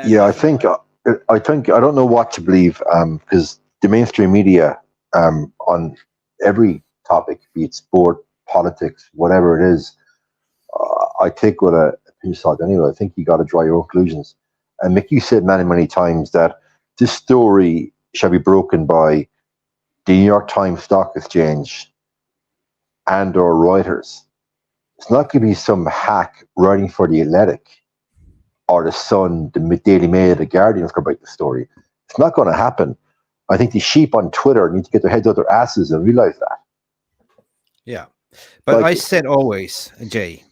Yeah, I think I don't know what to believe, because the mainstream media, on every topic, be it sport, politics, whatever it is, I take with a pinch of salt anyway. I think you got to draw your own conclusions. And Mick, you said many, many times that this story shall be broken by the New York Times Stock Exchange and/or Reuters. It's not going to be some hack writing for the Athletic or the Sun, the Daily Mail, the Guardian is going to break the story. It's not going to happen. I think the sheep on Twitter need to get their heads out their asses and realize that. Yeah. But I said always, Jay,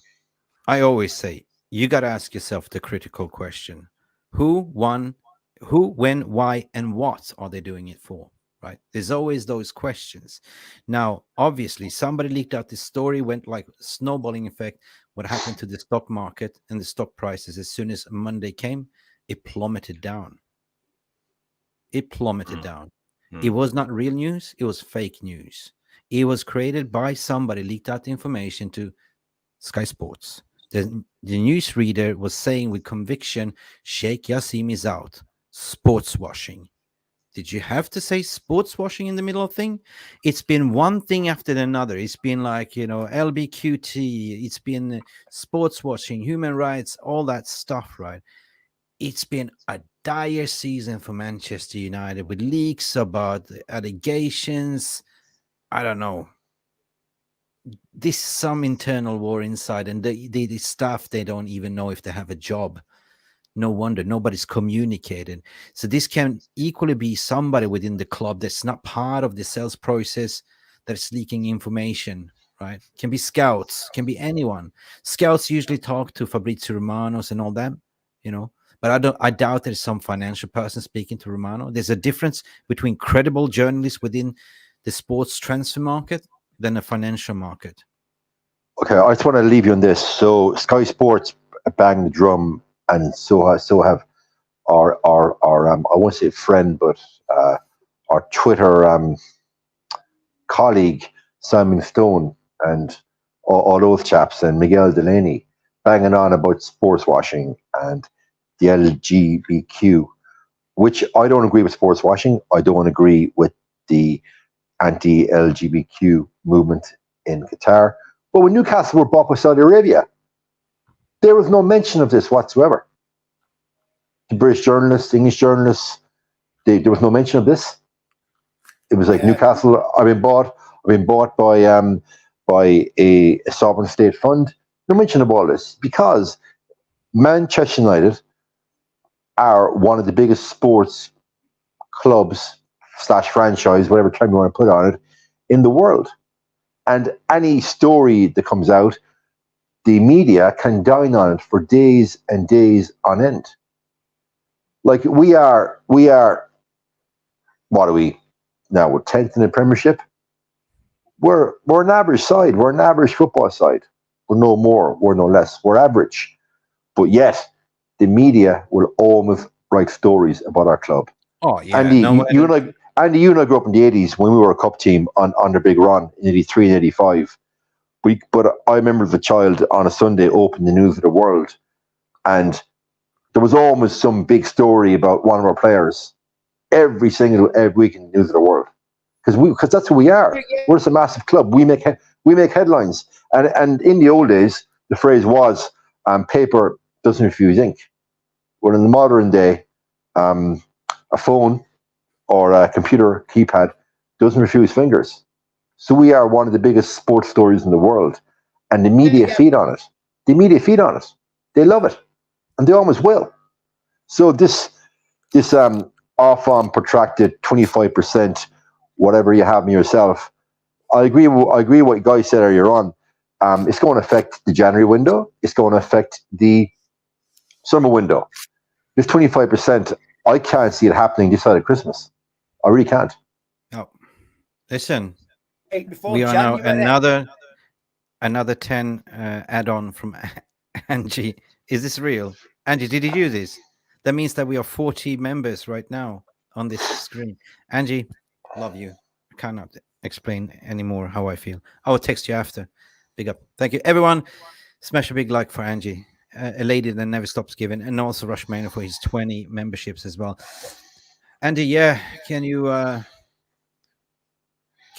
I always say, you got to ask yourself the critical question. Who, when, why, and what are they doing it for? Right? There's always those questions. Now, obviously, somebody leaked out this story, went like snowballing effect. What happened to the stock market and the stock prices as soon as Monday came? It plummeted down. It plummeted down. It was not real news. It was fake news. It was created by somebody, leaked out the information to Sky Sports. The newsreader was saying with conviction, Sheik Jassim is out. Sports washing. Did you have to say sports washing in the middle of thing? It's been one thing after another. It's been like, LBQT. It's been sports washing, human rights, all that stuff, right? It's been a dire season for Manchester United with leaks about allegations. I don't know. This is some internal war inside, and the staff, they don't even know if they have a job. No wonder nobody's communicated. So this can equally be somebody within the club that's not part of the sales process that's leaking information, right? Can be scouts, can be anyone. Scouts usually talk to Fabrizio Romanos and all that, but I doubt there's some financial person speaking to Romano. There's a difference between credible journalists within the sports transfer market than a financial market. Okay, I just want to leave you on this. So Sky Sports banged the drum, and so have our I won't say friend, but our Twitter colleague Simon Stone and all those chaps, and Miguel Delaney banging on about sports washing and the LGBTQ, which I don't agree with sports washing. I don't agree with the anti-LGBTQ movement in Qatar. But when Newcastle were bought by Saudi Arabia, there was no mention of this whatsoever. The British journalists, English journalists, there was no mention of this. It was like Newcastle, I've been bought by a sovereign state fund. No mention of all this, because Manchester United are one of the biggest sports clubs / franchise, whatever term you want to put on it, in the world. And any story that comes out, the media can dine on it for days and days on end. Like we are, what are we now? We're 10th in the Premiership. We're an average side. We're an average football side. We're no more. We're no less. We're average. But yet, the media will always write stories about our club. Oh yeah. Andy, you and I grew up in the 80s when we were a cup team on their big run in 83 and 85. But I remember as a child on a Sunday opening the News of the World, and there was always some big story about one of our players every week in the News of the World, because that's who we are. We're just a massive club. We make headlines, and in the old days the phrase was paper doesn't refuse ink. Well, in the modern day, a phone or a computer keypad doesn't refuse fingers. So we are one of the biggest sports stories in the world, and the media feed on it. The media feed on it. They love it, and they always will. So this off on protracted 25%, whatever you have in yourself. I agree with what you guys said earlier on. It's going to affect the January window. It's going to affect the summer window. This 25%, I can't see it happening this side of Christmas. I really can't. No. Listen, Before we are now January. another 10 add-on from Angie. Is this real? Angie, did you do this? That means that we are 40 members right now on this screen. Angie, love you. I cannot explain anymore how I feel. I will text you after. Big up. Thank you. Everyone, smash a big like for Angie, a lady that never stops giving, and also Rush Manor for his 20 memberships as well. Andy, yeah, can you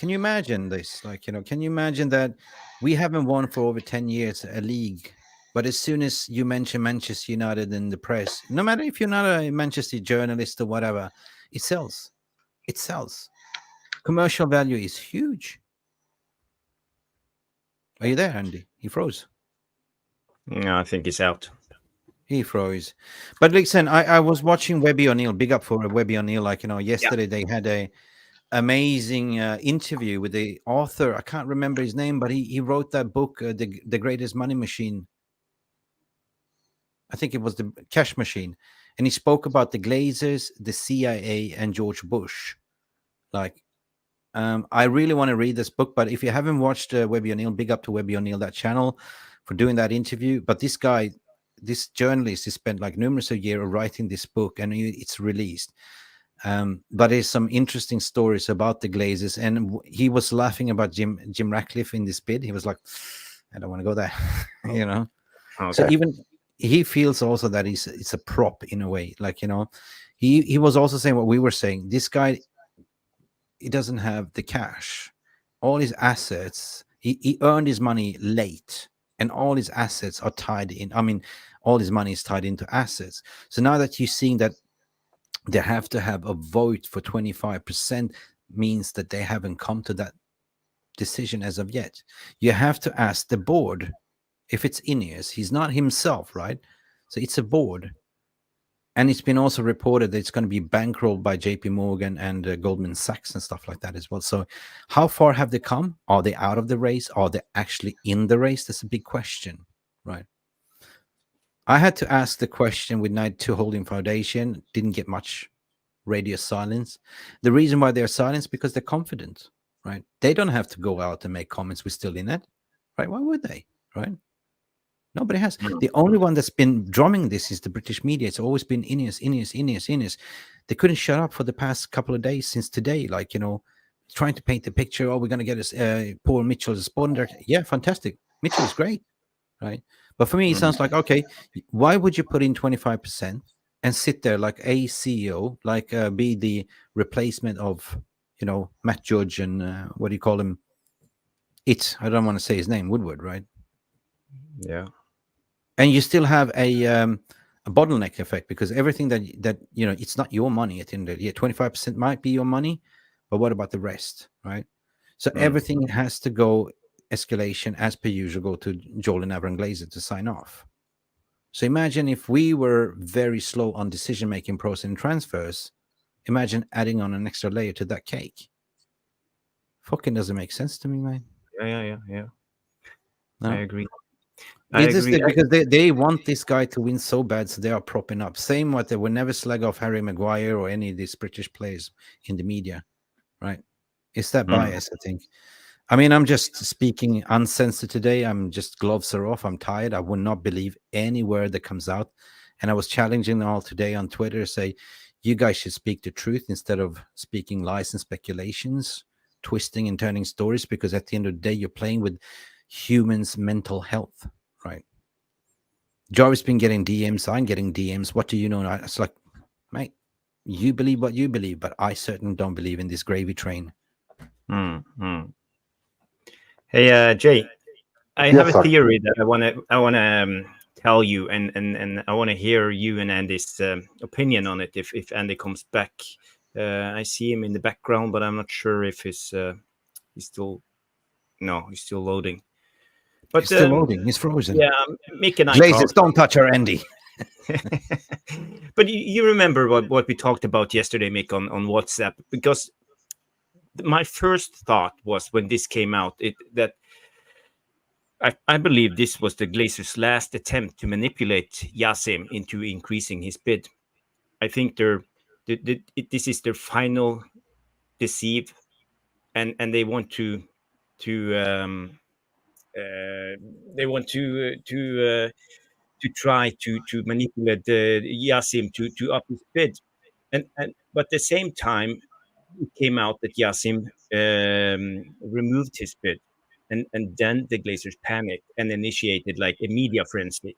imagine this? Like, can you imagine that we haven't won for over 10 years a league, but as soon as you mention Manchester United in the press, no matter if you're not a Manchester journalist or whatever, it sells. It sells. Commercial value is huge. Are you there, Andy? He froze. No, I think he's out. He froze. But listen, I was watching Webby O'Neill. Big up for Webby O'Neill. Like, yesterday they had a amazing interview with the author. I can't remember his name, but he wrote that book, the Greatest Money Machine. I think it was the Cash Machine. And he spoke about the Glazers, the CIA, and George Bush. Like, I really want to read this book, but if you haven't watched Webby O'Neill, big up to Webby O'Neill, that channel, for doing that interview. But this guy, this journalist, he spent like numerous years writing this book, and it's released. But there's some interesting stories about the Glazers, and he was laughing about Jim Ratcliffe in this bid. He was like, I don't want to go there, Okay. So even he feels also that it's a prop in a way. Like, he was also saying what we were saying. This guy, he doesn't have the cash. All his assets, he earned his money late, and all his assets are tied in. I mean, all his money is tied into assets. So now that you're seeing that they have to have a vote for 25%, means that they haven't come to that decision as of yet. You have to ask the board if it's Ineos. He's not himself, right? So it's a board. And it's been also reported that it's going to be bankrolled by JP Morgan and Goldman Sachs and stuff like that as well. So how far have they come? Are they out of the race? Are they actually in the race? That's a big question, right? I had to ask the question with Night 2 Holding Foundation. Didn't get much radio silence. The reason why they're silenced, because they're confident, right? They don't have to go out and make comments. We're still in it, right? Why would they, right? Nobody has. The only one that's been drumming this is the British media. It's always been Ineos. They couldn't shut up for the past couple of days since today. Like, trying to paint the picture. Oh, we're going to get poor Mitchell as a sporting director. Yeah, fantastic. Mitchell is great, right? But for me, it sounds like, okay, why would you put in 25% and sit there like a CEO, like be the replacement of, Matt Judge and what do you call him? I don't want to say his name, Woodward, right? Yeah. And you still have a bottleneck effect, because everything that it's not your money at the end of the year. 25% might be your money, but what about the rest, right? So everything has to go escalation as per usual, go to Joel and Avron Glazer to sign off. So imagine if we were very slow on decision-making process and transfers, imagine adding on an extra layer to that cake. Fucking doesn't make sense to me, man. Yeah. No? I agree. Because they want this guy to win so bad, so they are propping up. Same what they will never slag off Harry Maguire or any of these British players in the media, right? It's that bias, I think. I mean, I'm just speaking uncensored today. I'm just gloves are off. I'm tired. I would not believe any word that comes out. And I was challenging them all today on Twitter, say, you guys should speak the truth instead of speaking lies and speculations, twisting and turning stories, because at the end of the day, you're playing with humans' mental health, right? Jarvis been getting DMs. I'm getting DMs. What do you know? It's like, mate, you believe what you believe, but I certainly don't believe in this gravy train. Hey, Jay, I have a theory that I want to tell you, and I want to hear you and Andy's opinion on it. If Andy comes back, I see him in the background, but I'm not sure if he's still loading. But He's still loading. He's frozen. Yeah, Mick and I Glazers, don't touch her, Andy. But you remember what we talked about yesterday, Mick, on WhatsApp? Because my first thought was when this came out, that I believe this was the Glazers' last attempt to manipulate Jassim into increasing his bid. I think this is their final deceive, and they want to they want to try to manipulate Jassim to up his bid, and but at the same time it came out that Jassim removed his bid, and then the Glazers panicked and initiated like a media frenzy,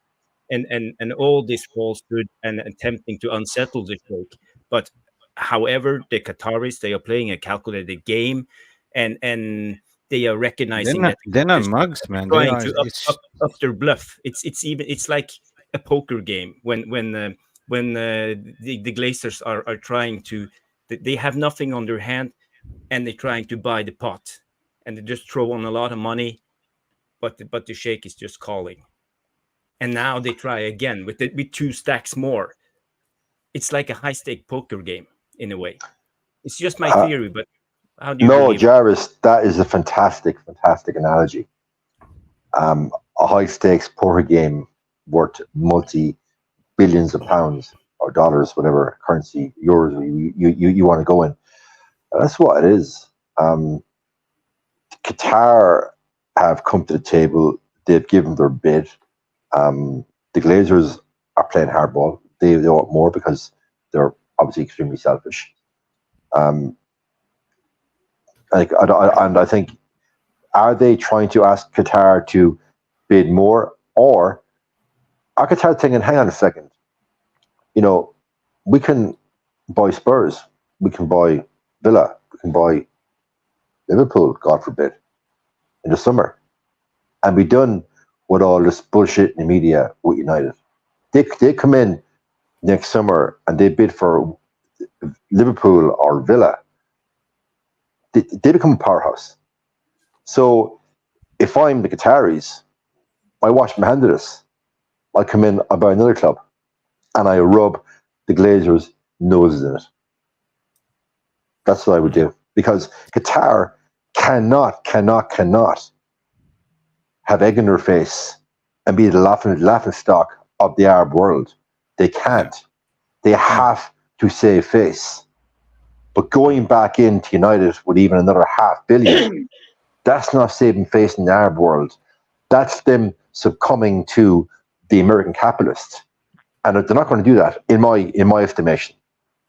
and all this falsehood and attempting to unsettle the Sheikh. But however, the Qataris, they are playing a calculated game, and they are recognizing that they're not mugs, man. They trying are. to up their bluff. It's like a poker game when the Glazers are trying to. They have nothing on their hand, and they're trying to buy the pot, and they just throw on a lot of money, but the Sheikh is just calling, and now they try again with 2 stacks more. It's like a high stake poker game in a way. It's just my theory, but how do you? No, Jarvis, that is a fantastic analogy. A high stakes poker game worth multi-billions of pounds or dollars, whatever currency, euros you want to go in. That's what it is. Qatar have come to the table. They've given their bid. The Glazers are playing hardball. They want more because they're obviously extremely selfish. And I think, are they trying to ask Qatar to bid more, or are Qatar thinking, hang on a second, we can buy Spurs, we can buy Villa, we can buy Liverpool, God forbid, in the summer, and be done with all this bullshit in the media with United. They come in next summer and they bid for Liverpool or Villa. They become a powerhouse. So if I'm the Qataris, I wash my hand of this. I come in, I buy another club, and I rub the Glazers' noses in it. That's what I would do. Because Qatar cannot have egg in their face and be the laughing stock of the Arab world. They can't. They have to save face. But going back into United with even another $500 million, that's not saving face in the Arab world. That's them succumbing to the American capitalists. And they're not going to do that, in my estimation.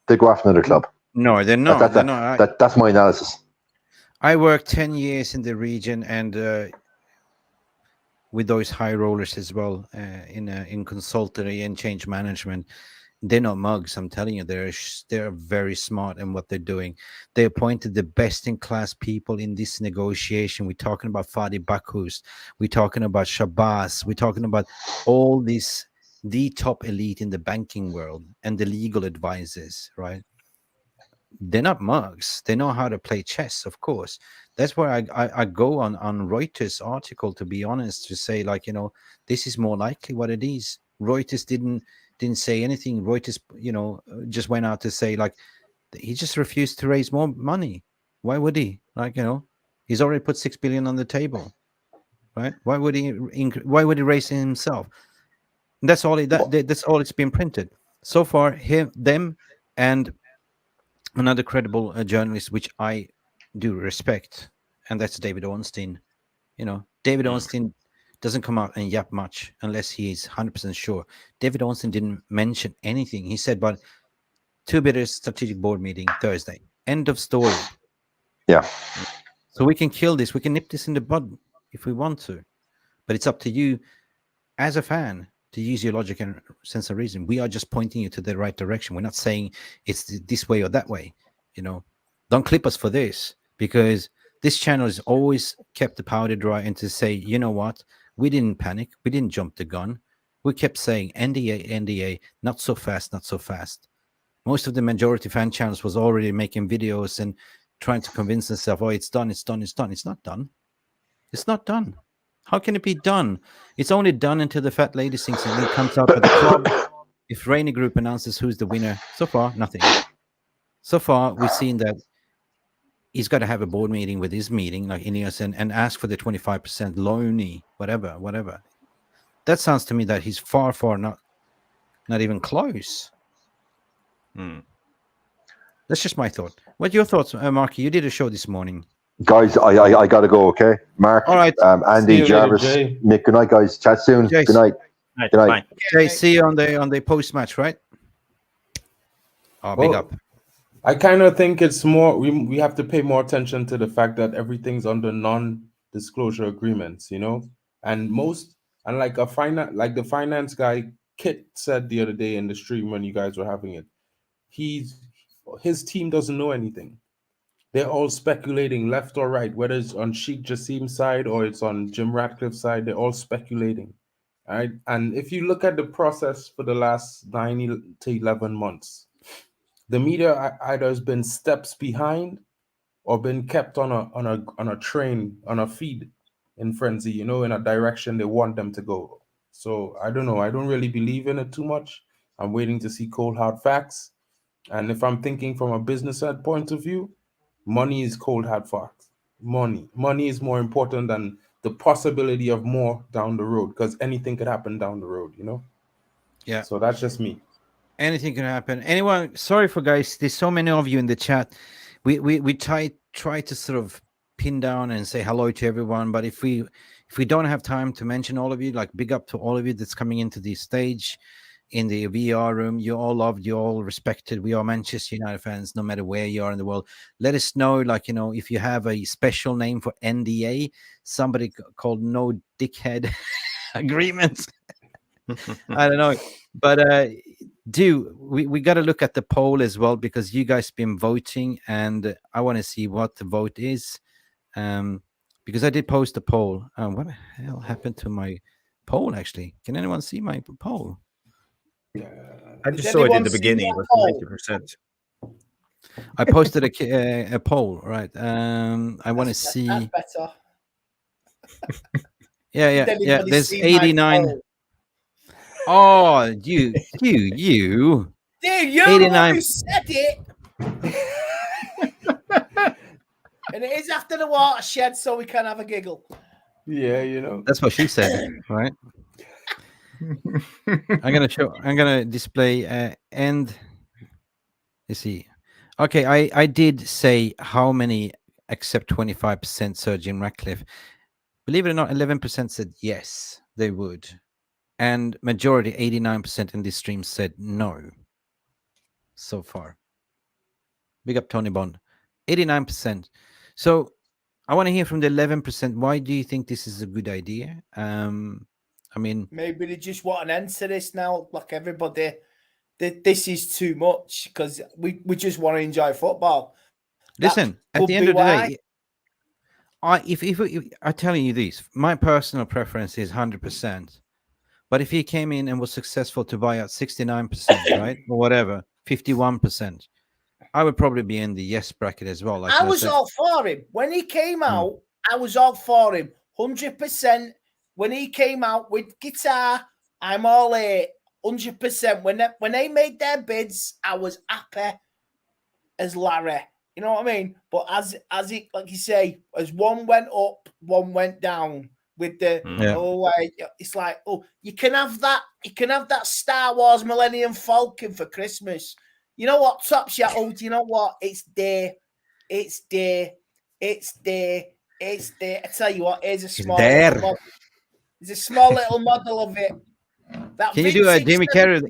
They go after another club. No, they're not. That's my analysis. I worked 10 years in the region and with those high rollers as well in consultancy and change management. They're not mugs, I'm telling you. They're very smart in what they're doing. They appointed the best-in-class people in this negotiation. We're talking about Fadi Bakus. We're talking about Shabazz. We're talking about all this, the top elite in the banking world and the legal advisors, right? They're not mugs. They know how to play chess, of course. That's why I go on Reuters article, to be honest, to say, like, this is more likely what it is. Reuters didn't say anything. Reuters, just went out to say, like, he just refused to raise more money. Why would he? Like, he's already put $6 billion on the table, right? Why would he raise it himself? And that's all. That's all it's been printed so far. Them, and another credible journalist, which I do respect, and that's David Ornstein. David Ornstein doesn't come out and yap much unless he's 100% sure. David Ornstein didn't mention anything. He said, but 2 bidders strategic board meeting Thursday. End of story. Yeah. So we can kill this. We can nip this in the bud if we want to. But it's up to you as a fan to use your logic and sense of reason. We are just pointing you to the right direction. We're not saying it's this way or that way. Don't clip us for this, because this channel has always kept the powder dry and to say, you know what? We didn't panic. We didn't jump the gun. We kept saying NDA, not so fast, not so fast. Most of the majority fan channels was already making videos and trying to convince themselves, oh, it's done, it's done, it's done. It's not done. It's not done. How can it be done? It's only done until the fat lady sings and then comes out with the club. if Rainy Group announces who's the winner, so far nothing. So far we've seen that he's got to have a board meeting with his meeting, like Ineos, and ask for the 25% loany, whatever. That sounds to me that he's far not even close. That's just my thought. What are your thoughts, Marky? You did a show this morning. Guys, I got to go, okay? Mark, all right. Andy, Jarvis, Nick, good night, guys. Chat soon. Jace. Good night. Good night. Okay, see you on the post-match, right? Oh, big up. I kind of think it's more, we have to pay more attention to the fact that everything's under non-disclosure agreements, you know? And like the finance guy, Kit, said the other day in the stream when you guys were having it, his team doesn't know anything. They're all speculating left or right, whether it's on Sheik Jassim's side or it's on Jim Ratcliffe's side, they're all speculating. All right. And if you look at the process for the last 9 to 11 months, the media either has been steps behind or been kept on a train, on a feed in frenzy, you know, in a direction they want them to go. So I don't know. I don't really believe in it too much. I'm waiting to see cold hard facts. And if I'm thinking from a business side point of view, money is cold hard facts. Money is more important than the possibility of more down the road, because anything could happen down the road, you know? Yeah. So that's just me. Anything can happen. Anyone, sorry for guys, there's so many of you in the chat. We try to sort of pin down and say hello to everyone, but if we don't have time to mention all of you, like big up to all of you that's coming into the stage in the VR room. You're all loved, you're all respected. We are Manchester United fans, no matter where you are in the world. Let us know, like, you know, if you have a special name for NDA, somebody called No Dickhead Agreement. I don't know, but we got to look at the poll as well, because you guys been voting, and I want to see what the vote is, because I did post a poll. What the hell happened to my poll? Actually, can anyone see my poll? Yeah, I just saw it in the beginning. It was 90%. I posted a poll, right? I want to see. That's better. Yeah. There's 89. Oh, you. Dude, you 89. said it. And it is after the watershed, so we can have a giggle. Yeah, you know. That's what she said, right? I'm gonna display and let's see. Okay, I did say how many accept 25% Sir Jim Ratcliffe. Believe it or not, 11% said yes, they would. And majority, 89% in this stream said no. So far. Big up Tony Bond. 89%. So I want to hear from the 11%. Why do you think this is a good idea? I mean, maybe they just want an end to this now, like everybody. This is too much, because we just want to enjoy football. Listen, at the end of the day, if I'm telling you this, my personal preference is 100%. But if he came in and was successful to buy out 69%, right, or whatever, 51%, I would probably be in the yes bracket as well. Like I was all for him when he came out. I was all for him, 100%. When he came out with guitar, I'm all 100%. When they made their bids, I was happy as Larry. You know what I mean? But as it, like you say, as one went up, one went down. With the it's like, oh, you can have that. You can have that Star Wars Millennium Falcon for Christmas. You know what? Top Shot. Oh, do you know what? It's there. It's there. It's there. It's there. I tell you what. Here's a small. There's a small little model of it. That can you do a Jamie Carrier?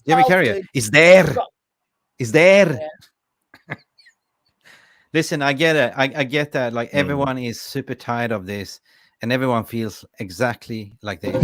Jamie Carrier. It's there. It's there. Yeah. Listen, I get it. I get that. Like everyone is super tired of this. And everyone feels exactly like this.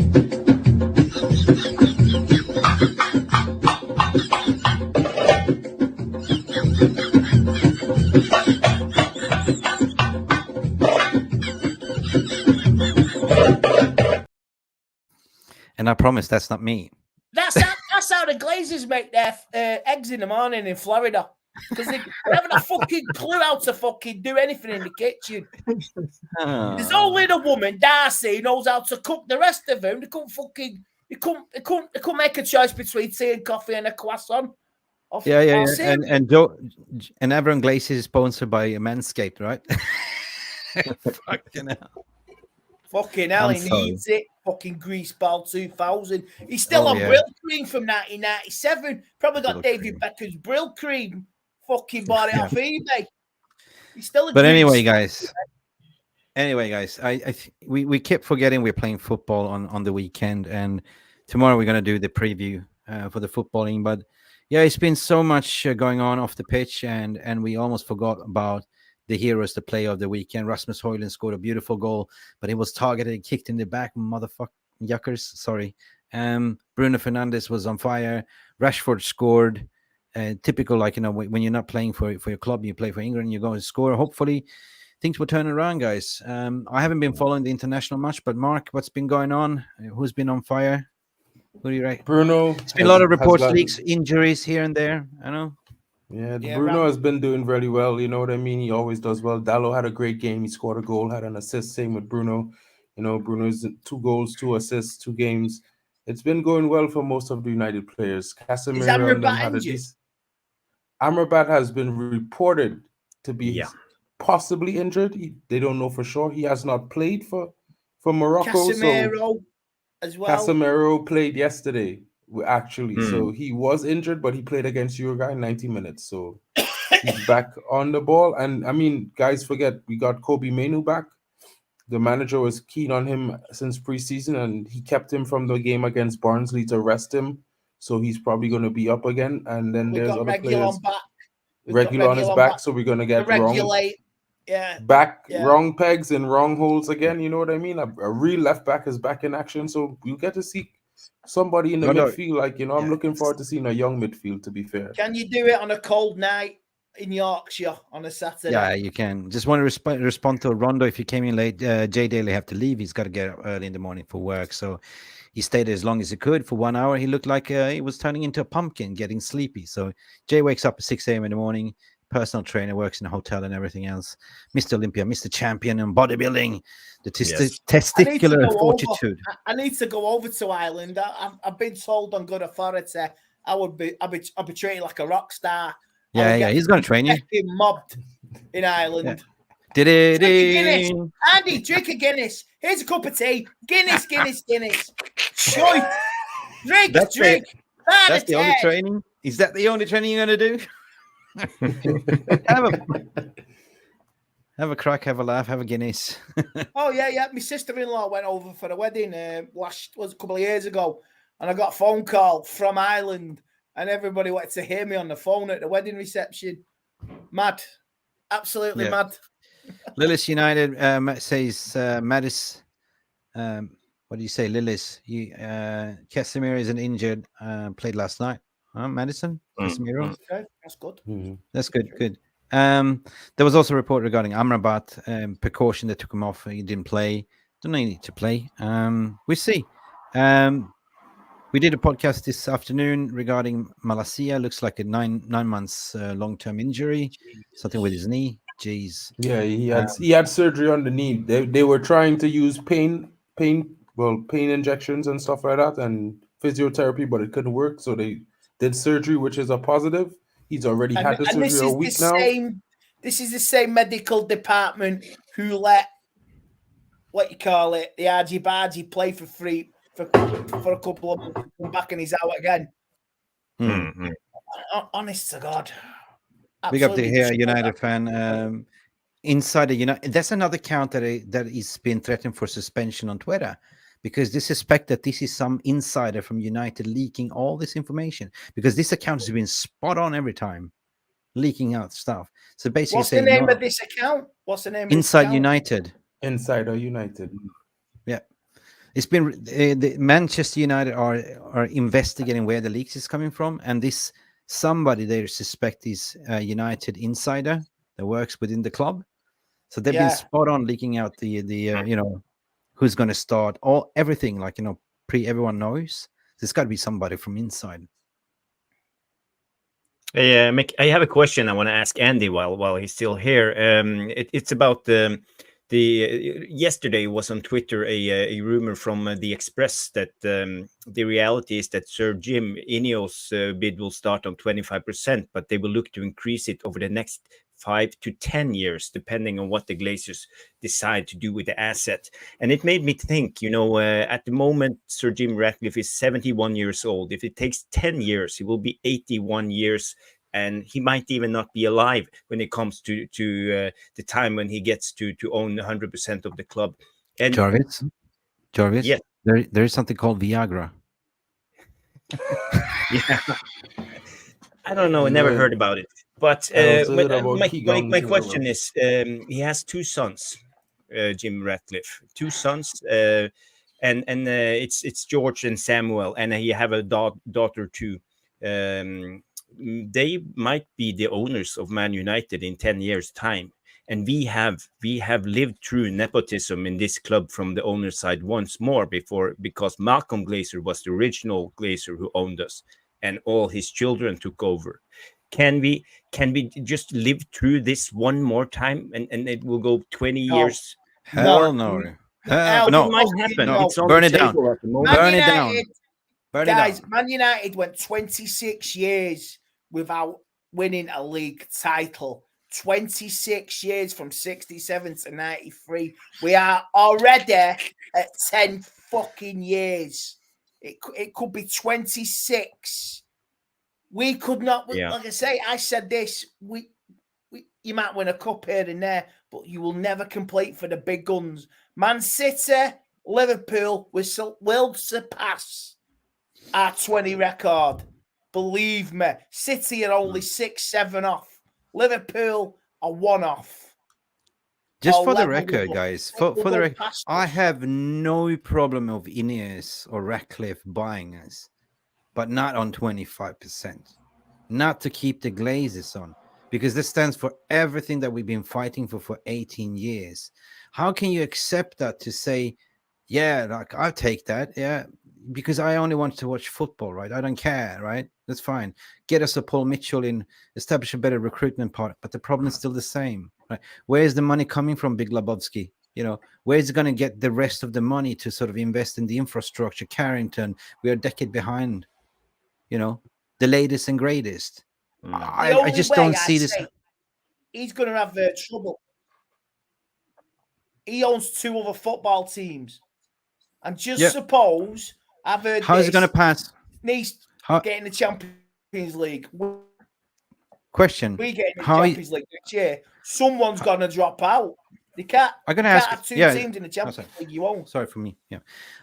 And I promise that's not me. That's how the Glazers make their eggs in the morning in Florida. Because they haven't a fucking clue how to fucking do anything in the kitchen. There's only the woman, Darcy, who knows how to cook. The rest of them, they He couldn't make a choice between tea and coffee and a croissant. Yeah. And everyone glazes is sponsored by Manscaped, right? Fucking hell. Fucking hell, I'm he sorry. needs it. Fucking Greaseball 2000. He's still on yeah. Brill Cream from 1997. Probably got Brill David Cream. Beckham's Brill Cream. Fucking bought it off eBay. He's still a But anyway, grease. guys, we kept forgetting we're playing football on the weekend, and tomorrow we're going to do the preview for the footballing. But yeah, it's been so much going on off the pitch, and we almost forgot about the heroes, the player of the weekend. Rasmus Højlund scored a beautiful goal, but he was targeted, kicked in the back, motherfucker yuckers. Sorry. Bruno Fernandes was on fire. Rashford scored. Typical, like, when you're not playing for your club, you play for England, you go and score. Hopefully things will turn around, guys. I haven't been following the international much, but Mark, what's been going on? Who's been on fire? Who do you reckon? Bruno. It's been a lot of reports, leaks, injuries here and there. I know. Yeah, Bruno has been doing really well. You know what I mean? He always does well. Dalot had a great game. He scored a goal, had an assist. Same with Bruno. Bruno's 2 goals, 2 assists, 2 games. It's been going well for most of the United players. Casemiro and them had a decent. Amrabat has been reported to be possibly injured. They don't know for sure. He has not played for Morocco. Casemiro as well. Casemiro played yesterday, actually. So he was injured, but he played against Uruguay in 90 minutes. So he's back on the ball. And I mean, guys, forget we got Kobe Mainoo back. The manager was keen on him since preseason, and he kept him from the game against Barnsley to rest him. So he's probably going to be up again. And then there's other players. Regulon is back, so we're going to get wrong pegs and wrong holes again. You know what I mean? A real left back is back in action, so you get to see somebody in the midfield. Like, I'm looking forward to seeing a young midfield, to be fair. Can you do it on a cold night in Yorkshire on a Saturday? Yeah, you can. Just want to respond to Rondo. If you came in late, Jay Daly have to leave. He's got to get up early in the morning for work, so he stayed as long as he could. For 1 hour, he looked like he was turning into a pumpkin, getting sleepy. So Jay wakes up at 6 a.m. in the morning. Personal trainer, works in a hotel and everything else. Mr. Olympia, Mr. Champion in bodybuilding. The testicular fortitude. I need to go over to Ireland. I've been told on good authority I'll be treated like a rock star. Yeah, he's going to train you. Mobbed in Ireland. Yeah. Drink a Guinness. Andy, drink a Guinness. Here's a cup of tea. Guinness. Shite. Drink. That's the only training? Is that the only training you're going to do? have a crack, have a laugh, have a Guinness. Oh, yeah. My sister-in-law went over for a wedding a couple of years ago, and I got a phone call from Ireland, and everybody wanted to hear me on the phone at the wedding reception. Mad. Absolutely mad. Lillis United says, Mattis, what do you say, Lillis? Casemiro isn't injured, played last night. Madison? Casemiro? Okay, that's good. Mm-hmm. That's good. There was also a report regarding Amrabat, precaution that took him off. He didn't play. Don't need to play. We see. We did a podcast this afternoon regarding Malacia. Looks like a nine months long-term injury, something with his knee. Jeez. Yeah, he had surgery on the knee. They were trying to use pain injections and stuff like that, and physiotherapy, but it couldn't work. So they did surgery, which is a positive. He's already had the surgery a week now. This is the same medical department who let the Argy Bargy play for free for a couple of months, come back and he's out again. Mm-hmm. Honest to God. Big up to here, United fan. Insider United. That's another account that is being threatened for suspension on Twitter, because they suspect that this is some insider from United leaking all this information, because this account has been spot on every time, leaking out stuff. So basically, what's the name of this account? Inside United. Insider United. Yeah, it's been the Manchester United are investigating where the leaks is coming from, and this somebody they suspect is a United insider that works within the club. So they've been spot on leaking out the who's going to start everything, like, everyone knows. There's got to be somebody from inside. Hey, Mick, I have a question I want to ask Andy while he's still here. It's about the yesterday was on Twitter a rumor from the Express that the reality is that Sir Jim Ineos bid will start on 25%, but they will look to increase it over the next 5 to 10 years, depending on what the Glazers decide to do with the asset. And it made me think, at the moment, Sir Jim Ratcliffe is 71 years old. If it takes 10 years, he will be 81 years, and he might even not be alive when it comes to the time when he gets to own 100% of the club. And Jarvis, yes, there is something called Viagra. yeah, I don't know. I never heard about it. But my question is, he has two sons, Jim Ratcliffe, two sons, and it's George and Samuel, and he have a daughter too. They might be the owners of Man United in 10 years' time. And we have lived through nepotism in this club from the owner side once more before, because Malcolm Glazer was the original Glazer who owned us, and all his children took over. Can we just live through this one more time, and it will go 20 years? Hell no. No, it might happen. No. It's on Burn the it down. table at the moment. Burn it down. Burn Guys, it down. Man United went 26 years without winning a league title. 26 years from 67 to 93. We are already at 10 fucking years. It could be 26. We could not, like I say, I said this, you might win a cup here and there, but you will never compete for the big guns. Man City, Liverpool will surpass our 20 record. Believe me, City are only 6-7 off. Liverpool are 1 off. Just for the record, guys, for the record, I have no problem of Ineos or Ratcliffe buying us, but not on 25%. Not to keep the Glazers on, because this stands for everything that we've been fighting for 18 years. How can you accept that to say, yeah, like I'll take that, yeah, because I only want to watch football, right? I don't care, right? That's fine. Get us a Paul Mitchell in, establish a better recruitment part, but the problem is still the same, right? Where's the money coming from, Big Lebowski? Where's it going to get the rest of the money to sort of invest in the infrastructure? Carrington, we are a decade behind, the latest and greatest. I just don't see this. He's going to have trouble. He owns 2 other football teams. And just suppose, I've heard how is it going to pass? Nice getting the Champions League. Question. We get in the Champions League next year. Someone's going to drop out. You can't have 2 teams in the Champions League you own. Sorry for me. Yeah.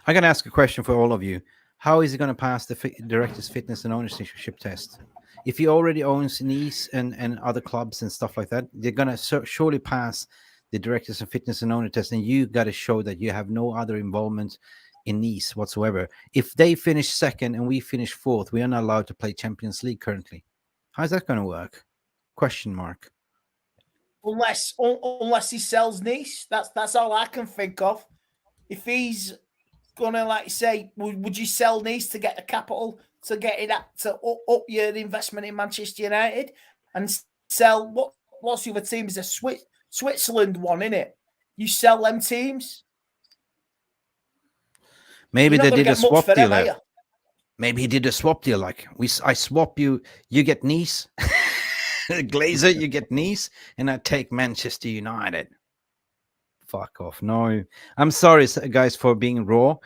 I'm going to ask a question for all of you. How is he going to pass the director's fitness and ownership test? If he already owns Nice and other clubs and stuff like that, they're going to surely pass the directors of fitness and owner test, and you got to show that you have no other involvement in Nice whatsoever. If they finish second and we finish 4th, we are not allowed to play Champions League currently. How's that going to work? Question mark. Unless he sells Nice, that's all I can think of. If he's gonna, like say, would you sell Nice to get the capital to get it to up your investment in Manchester United and sell what's the other team? Is a Switzerland one, innit? You sell them teams. Maybe they did a swap deal. Maybe he did a swap deal. Like I swap you get Nice, Glazer, you get Nice, and I take Manchester United. Fuck off. No, I'm sorry, guys, for being raw,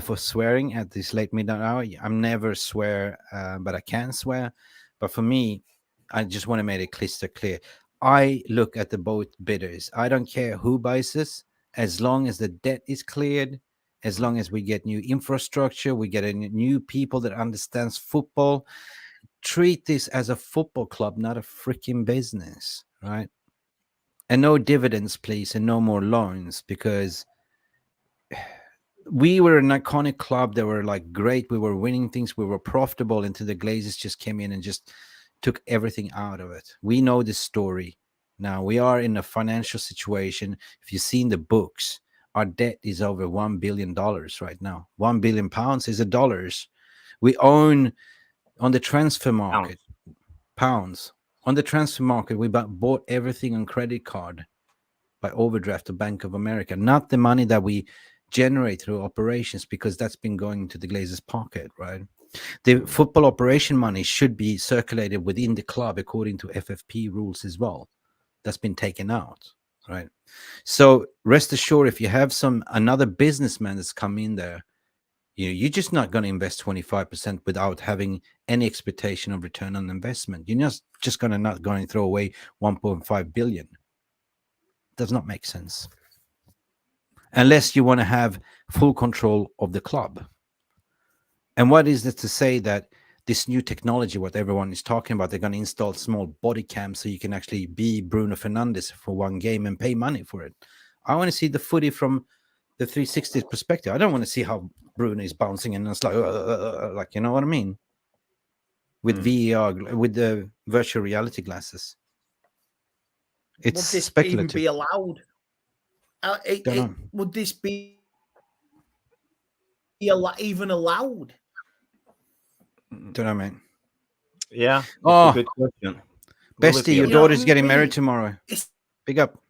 for swearing at this late midnight hour. I'm never swear, but I can swear. But for me, I just want to make it crystal clear. I look at the both bidders. I don't care who buys this, as long as the debt is cleared, as long as we get new infrastructure, we get new people that understands football. Treat this as a football club, not a freaking business, right? And no dividends, please, and no more loans, because we were an iconic club that were like great. We were winning things. We were profitable until the Glazers just came in and just took everything out of it. We know this story. Now we are in a financial situation. If you've seen the books, our debt is over $1 billion right now. £1 billion is a dollars. We own on the transfer market pounds. On the transfer market, we bought everything on credit card. by overdraft to Bank of America, not the money that we generate through operations, because that's been going into the glazers' pocket, right? The football operation money should be circulated within the club according to FFP rules as well. That's been taken out, right? So rest assured, if you have another businessman that's come in there, you're just not going to invest 25% without having any expectation of return on investment. You're just going to not going to throw away 1.5 billion. Does not make sense. Unless you want to have full control of the club. And what is it to say that this new technology, what everyone is talking about, they're going to install small body cams so you can actually be Bruno Fernandes for one game and pay money for it? I want to see the footy from the 360 perspective. I don't want to see how Bruno is bouncing and it's like, you know what I mean? With VAR, with the virtual reality glasses. It's would this speculative. even be allowed? Would this be even allowed? Don't know, man. Yeah. Oh, a good question. Bestie, your daughter's getting married tomorrow. Big up.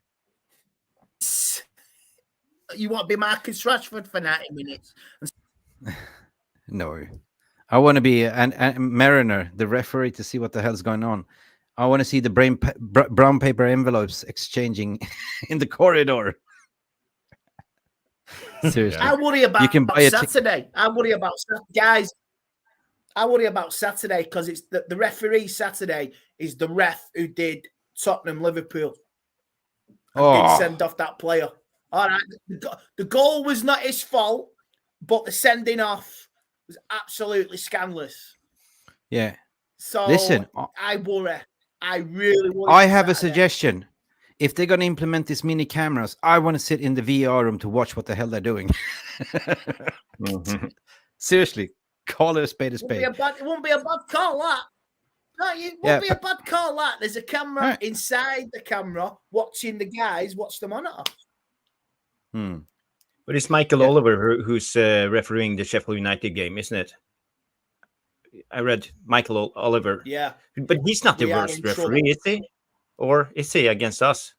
You want to be Marcus Rashford for 90 minutes? No. I want to be a Mariner, the referee, to see what the hell's going on. I want to see the brown paper envelopes exchanging in the corridor. Seriously. I worry about you can buy Saturday. I worry about guys. I worry about Saturday because it's the referee Saturday is the ref who did Tottenham Liverpool and did send off that player. All right, the goal was not his fault, but the sending off was absolutely scandalous. Yeah. So listen, I worry. I really worry. I have a suggestion. If they're going to implement these mini cameras, I want to sit in the VR room to watch what the hell they're doing. Seriously, call it a spade a spade. It won't be a bad call, that. No, it won't be a bad call, that. There's a camera inside the camera watching the guys watch the monitor. But it's Michael Oliver who's refereeing the Sheffield United game, isn't it? I read Michael Oliver. Yeah. But he's not the worst referee, is he? Or is he against us?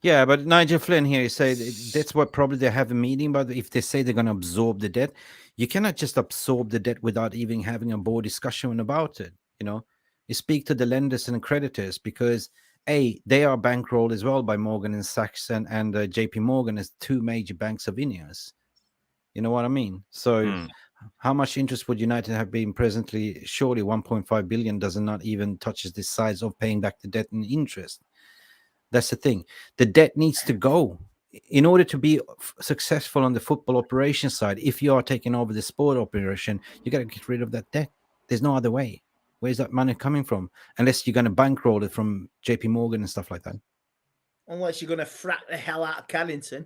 Yeah, but Nigel Flynn here, he said that's what probably they have a meeting, but if they say they're going to absorb the debt, you cannot just absorb the debt without even having a board discussion about it. You speak to the lenders and creditors because they are bankrolled as well by Morgan and Sachs and JP Morgan as two major banks of Ineos. You know what I mean? So how much interest would United have been presently? Surely 1.5 billion does not even touches the size of paying back the debt and interest. That's the thing. The debt needs to go. In order to be successful on the football operation side, if you are taking over the sport operation, you got to get rid of that debt. There's no other way. Where's that money coming from? Unless you're going to bankroll it from JP Morgan and stuff like that. Unless you're going to frack the hell out of Carrington.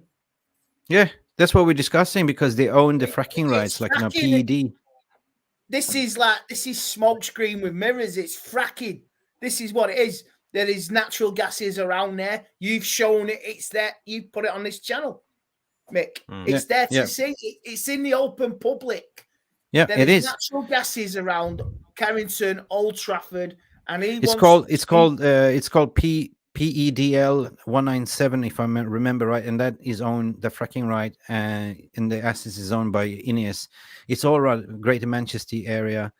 Yeah, that's what we're discussing because they own the fracking rights, like PED. This is smokescreen with mirrors. It's fracking. This is what it is. There is natural gases around there. You've shown it. It's there. You put it on this channel, Mick. It's there to see. It's in the open public. Yeah, there is natural gases around Carrington, Old Trafford, and it's called PEDL 197, if I remember right, and that is owned the fracking right, and the assets is owned by Ineos. It's all around Greater Manchester area.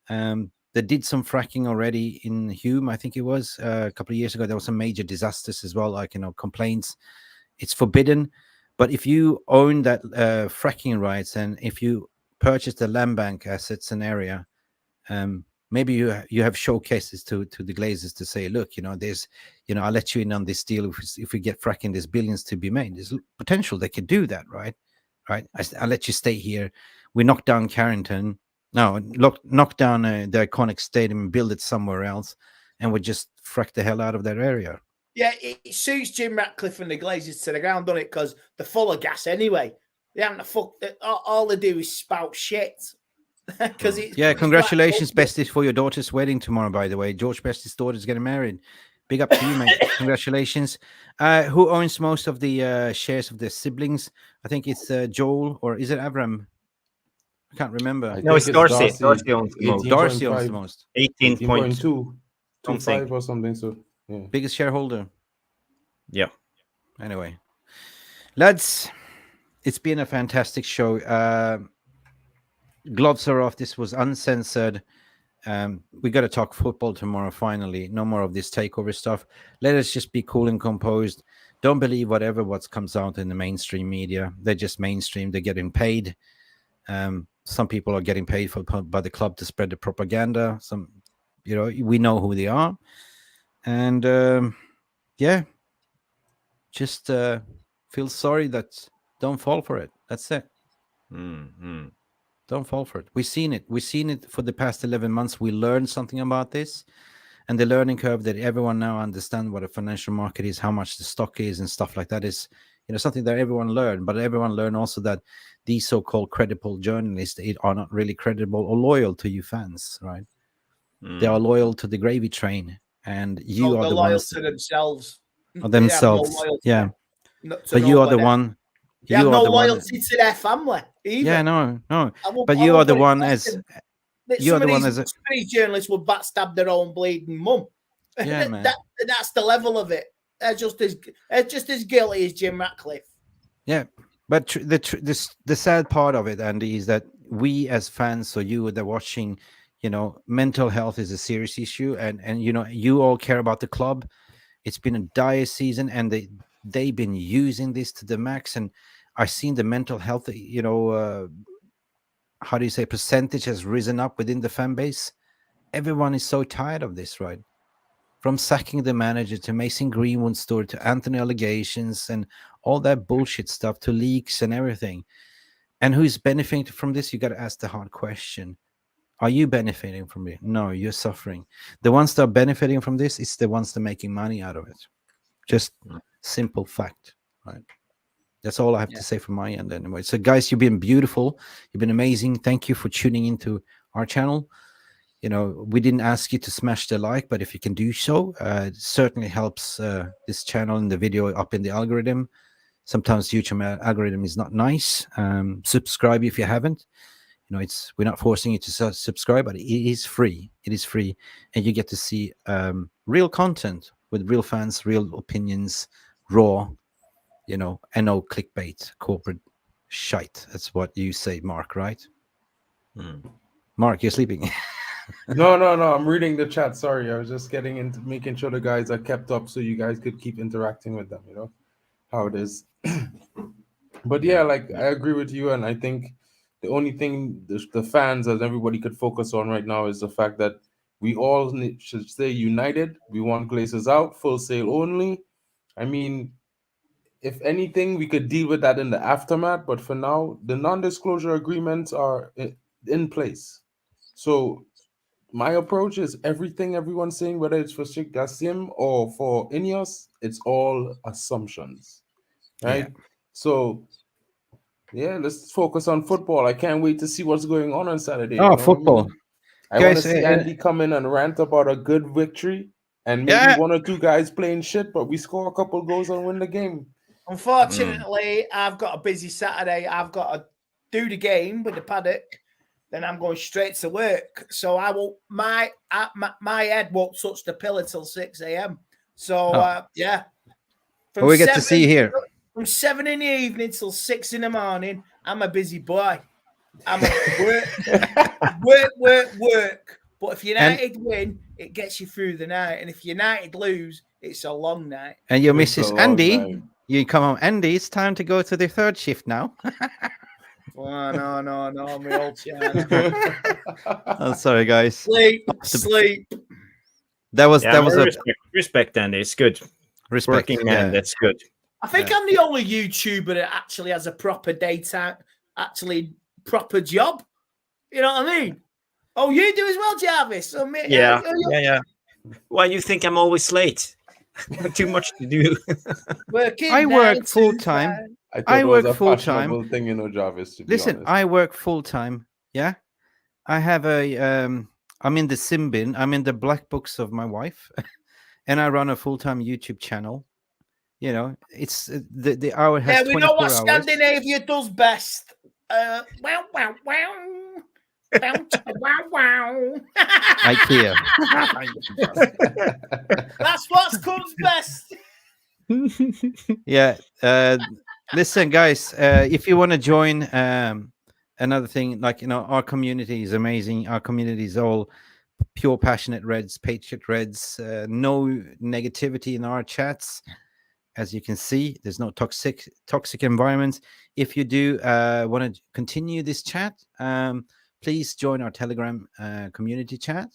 They did some fracking already in Hume, I think it was a couple of years ago. There was some major disasters as well, like complaints. It's forbidden, but if you own that fracking rights and if you purchase the land bank assets and area, maybe you have showcases to the glazers to say, look, there's, I'll let you in on this deal if we get fracking. There's billions to be made. There's potential they could do that, right? I'll let you stay here. We knock down Carrington. No, knock down the iconic stadium and build it somewhere else, and we just frack the hell out of that area. Yeah, it suits Jim Ratcliffe and the Glazers to the ground, doesn't it? Because they're full of gas anyway. They haven't all they do is spout shit. Congratulations, Bestie, for your daughter's wedding tomorrow, by the way. George Bestie's daughter's getting married. Big up to you, mate. Congratulations. Who owns most of the shares of their siblings? I think it's Joel, or is it Avram? I can't remember. No, it's Darcy. Darcy owns the most. Darcy owns the most. 18.2 or something. So, yeah. Biggest shareholder. Yeah. Anyway, lads, it's been a fantastic show. Gloves are off. This was uncensored. We got to talk football tomorrow. Finally, no more of this takeover stuff. Let us just be cool and composed. Don't believe what comes out in the mainstream media. They're just mainstream. They're getting paid. Some people are getting paid by the club to spread the propaganda. Some, we know who they are, and just feel sorry that don't fall for it. That's it. Mm-hmm. Don't fall for it. We've seen it. We've seen it for the past 11 months. We learned something about this, and the learning curve that everyone now understands what a financial market is, how much the stock is, and stuff like that is, something that everyone learned. But everyone learned also that these so-called credible journalists are not really credible or loyal to you fans, right? They are loyal to the gravy train, and you are the loyal ones to themselves. Or themselves, They have But you are the one. They have You no are the one. loyalty to their family either. Yeah, no. I But you are the one past as. them. You are the one Some as. of these journalists would backstab their own bleeding mum. Yeah, man. That's the level of it. They're just as guilty as Jim Ratcliffe. Yeah, but the sad part of it, Andy, is that we as fans, so you that are watching, mental health is a serious issue, and you all care about the club. It's been a dire season, and they've been using this to the max. And I've seen the mental health, how do you say, percentage has risen up within the fan base. Everyone is so tired of this, right? From sacking the manager to Mason Greenwood's story to Anthony allegations and all that bullshit stuff to leaks and everything. And who's benefiting from this? You got to ask the hard question. Are you benefiting from it? No, you're suffering. The ones that are benefiting from this is the ones that are making money out of it. Just simple fact, right? That's all I have to say from my end anyway. So guys, you've been beautiful. You've been amazing. Thank you for tuning into our channel. We didn't ask you to smash the like, but if you can do so, it certainly helps this channel and the video up in the algorithm. Sometimes YouTube algorithm is not nice. Subscribe if you haven't. We're not forcing you to subscribe, but it is free. It is free, and you get to see real content with real fans, real opinions, raw, and no clickbait, corporate shite. That's what you say, Mark, right? Mark, you're sleeping. No. I'm reading the chat. Sorry, I was just getting into making sure the guys are kept up so you guys could keep interacting with them. How it is. But yeah, I agree with you, and I think the only thing the fans and everybody could focus on right now is the fact that we all should stay united. We want Glazers out, full sale only. I mean, if anything, we could deal with that in the aftermath. But for now, the non-disclosure agreements are in place. So my approach is everything everyone's saying, whether it's for Sheik Jassim or for Ineos, it's all assumptions, right? Yeah. So, yeah, let's focus on football. I can't wait to see what's going on Saturday. Oh, football. I want to see Andy come in and rant about a good victory and maybe one or two guys playing shit, but we score a couple goals and win the game. Unfortunately, I've got a busy Saturday. I've got to do the game with the paddock. Then I'm going straight to work. So I will. My head won't touch the pillow till 6 a.m. So yeah. Well, we get to see here. From 7 in the evening till 6 in the morning, I'm a busy boy. I'm a work. But if United win, it gets you through the night. And if United lose, it's a long night. And your missus Andy, you come home. Andy, it's time to go to the third shift now. Oh, no, my old chat. I'm sorry, guys. Sleep. That was respect, Andy. It's good. Respect, working man. That's good. I think I'm the only YouTuber that actually has a proper daytime, proper job. You know what I mean? Oh, you do as well, Jarvis. Yeah. Why you think I'm always late? Too much to do. I work full time. I work full time. Thing, Jarvis. Listen, I work full time. Yeah, I have I'm in the sim bin. I'm in the black books of my wife, and I run a full time YouTube channel. It's the hour has. Yeah, we know what Scandinavia does best. Wow. IKEA. That's what comes best. Yeah. Listen, guys, if you want to join, another thing, like, our community is amazing. Our community is all pure passionate Reds, patriot Reds. No negativity in our chats. As you can see, there's no toxic environments. If you do want to continue this chat, please join our Telegram community chat.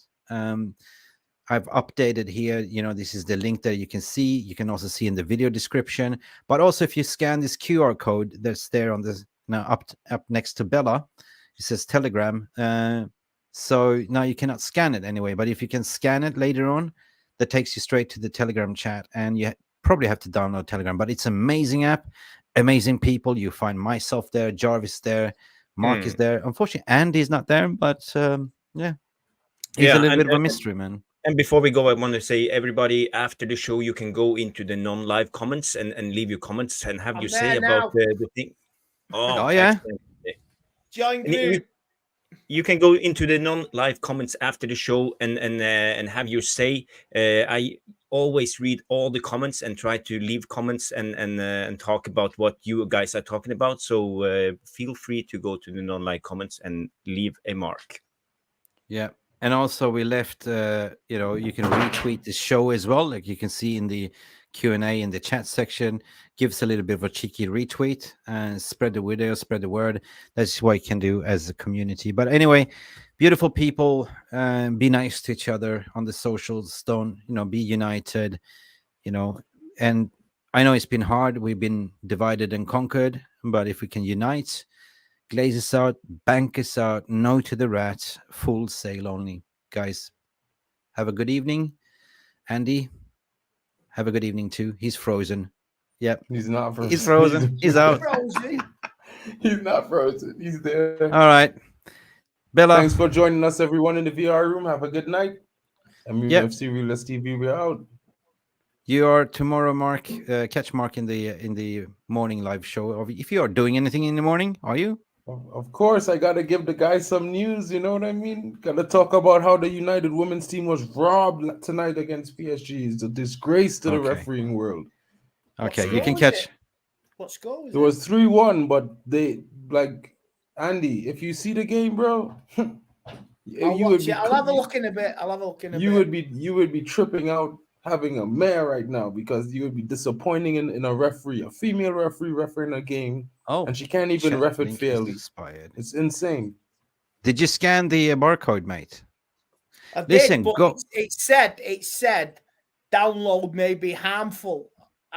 I've updated here. This is the link that you can see. You can also see in the video description. But also, if you scan this QR code that's there on the up next to Bella, it says Telegram. So now you cannot scan it anyway. But if you can scan it later on, that takes you straight to the Telegram chat, and you probably have to download Telegram. But it's an amazing app, amazing people. You find myself there, Jarvis there, Mark is there. Unfortunately, Andy's not there, but yeah, he's a little bit of a mystery, man. And before we go, I want to say, everybody, after the show, you can go into the non-live comments and leave your comments and have I'm you there say now. about the thing. Oh, yeah. excellent. Join And group. you can go into the non-live comments after the show and have your say. I always read all the comments and try to leave comments and talk about what you guys are talking about. So feel free to go to the non-live comments and leave a mark. Yeah. And also we left, you can retweet the show as well. Like you can see in the Q&A in the chat section, give us a little bit of a cheeky retweet and spread the video, spread the word. That's what you can do as a community. But anyway, beautiful people, be nice to each other on the socials. Don't, be united, and I know it's been hard. We've been divided and conquered, but if we can unite, glazers out, bankers out, no to the rats, full sail only. Guys, have a good evening. Andy, have a good evening too. He's frozen. Yep. He's not frozen. He's frozen. He's out. He's not frozen. He's there. All right. Bella. Thanks for joining us, everyone, in the VR room. Have a good night. Mufc Realist TV, we're out. You are tomorrow, Mark. Catch Mark in the morning live show. If you are doing anything in the morning, are you? Of course, I gotta give the guys some news. You know what I mean? Gotta talk about how the United women's team was robbed tonight against PSG. It's a disgrace to the refereeing world. Okay, you can catch. What score was it? It was 3-1, but they Andy. If you see the game, bro, I'll have a look in a bit. You would be tripping out, having a mare right now, because you would be disappointing in a referee, a female referee refereeing a game. Oh, and she can't even ref it fairly. It's insane. Did you scan the barcode, mate? I did, but it said download may be harmful.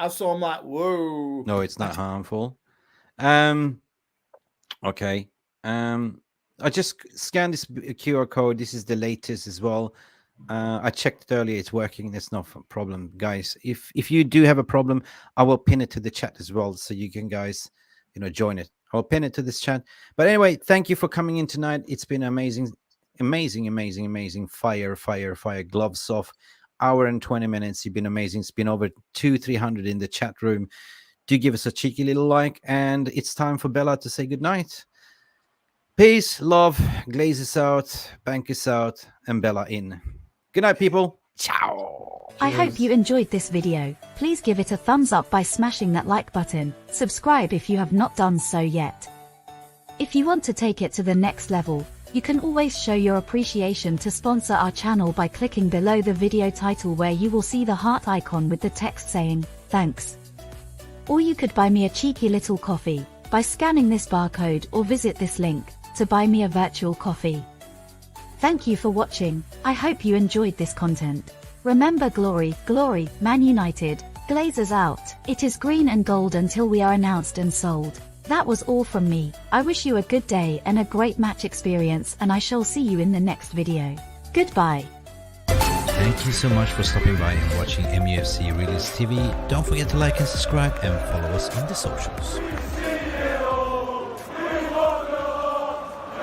So I'm like, whoa. No, it's not harmful. Okay. I just scanned this QR code. This is the latest as well. I checked it earlier. It's working. That's not a problem, guys. If you do have a problem, I will pin it to the chat as well, so you can guys, join it. I'll pin it to this chat. But anyway, thank you for coming in tonight. It's been amazing. Fire. Gloves off. Hour and 20 minutes. You've been amazing. It's been over 200-300 in the chat room. Do give us a cheeky little like, and it's time for Bella to say goodnight. Peace, love, glazes out, bankers out, and Bella in. Good night, people. Ciao. I hope you enjoyed this video. Please give it a thumbs up by smashing that like button. Subscribe if you have not done so yet. If you want to take it to the next level, you can always show your appreciation to sponsor our channel by clicking below the video title, where you will see the heart icon with the text saying, thanks. Or you could buy me a cheeky little coffee by scanning this barcode, or visit this link to buy me a virtual coffee. Thank you for watching. I hope you enjoyed this content. Remember, glory, Man United, glazers out. It is green and gold until we are announced and sold. That was all from me. I wish you a good day and a great match experience, and I shall see you in the next video. Goodbye. Thank you so much for stopping by and watching Mufc Realist TV. Don't forget to like and subscribe and follow us on the socials.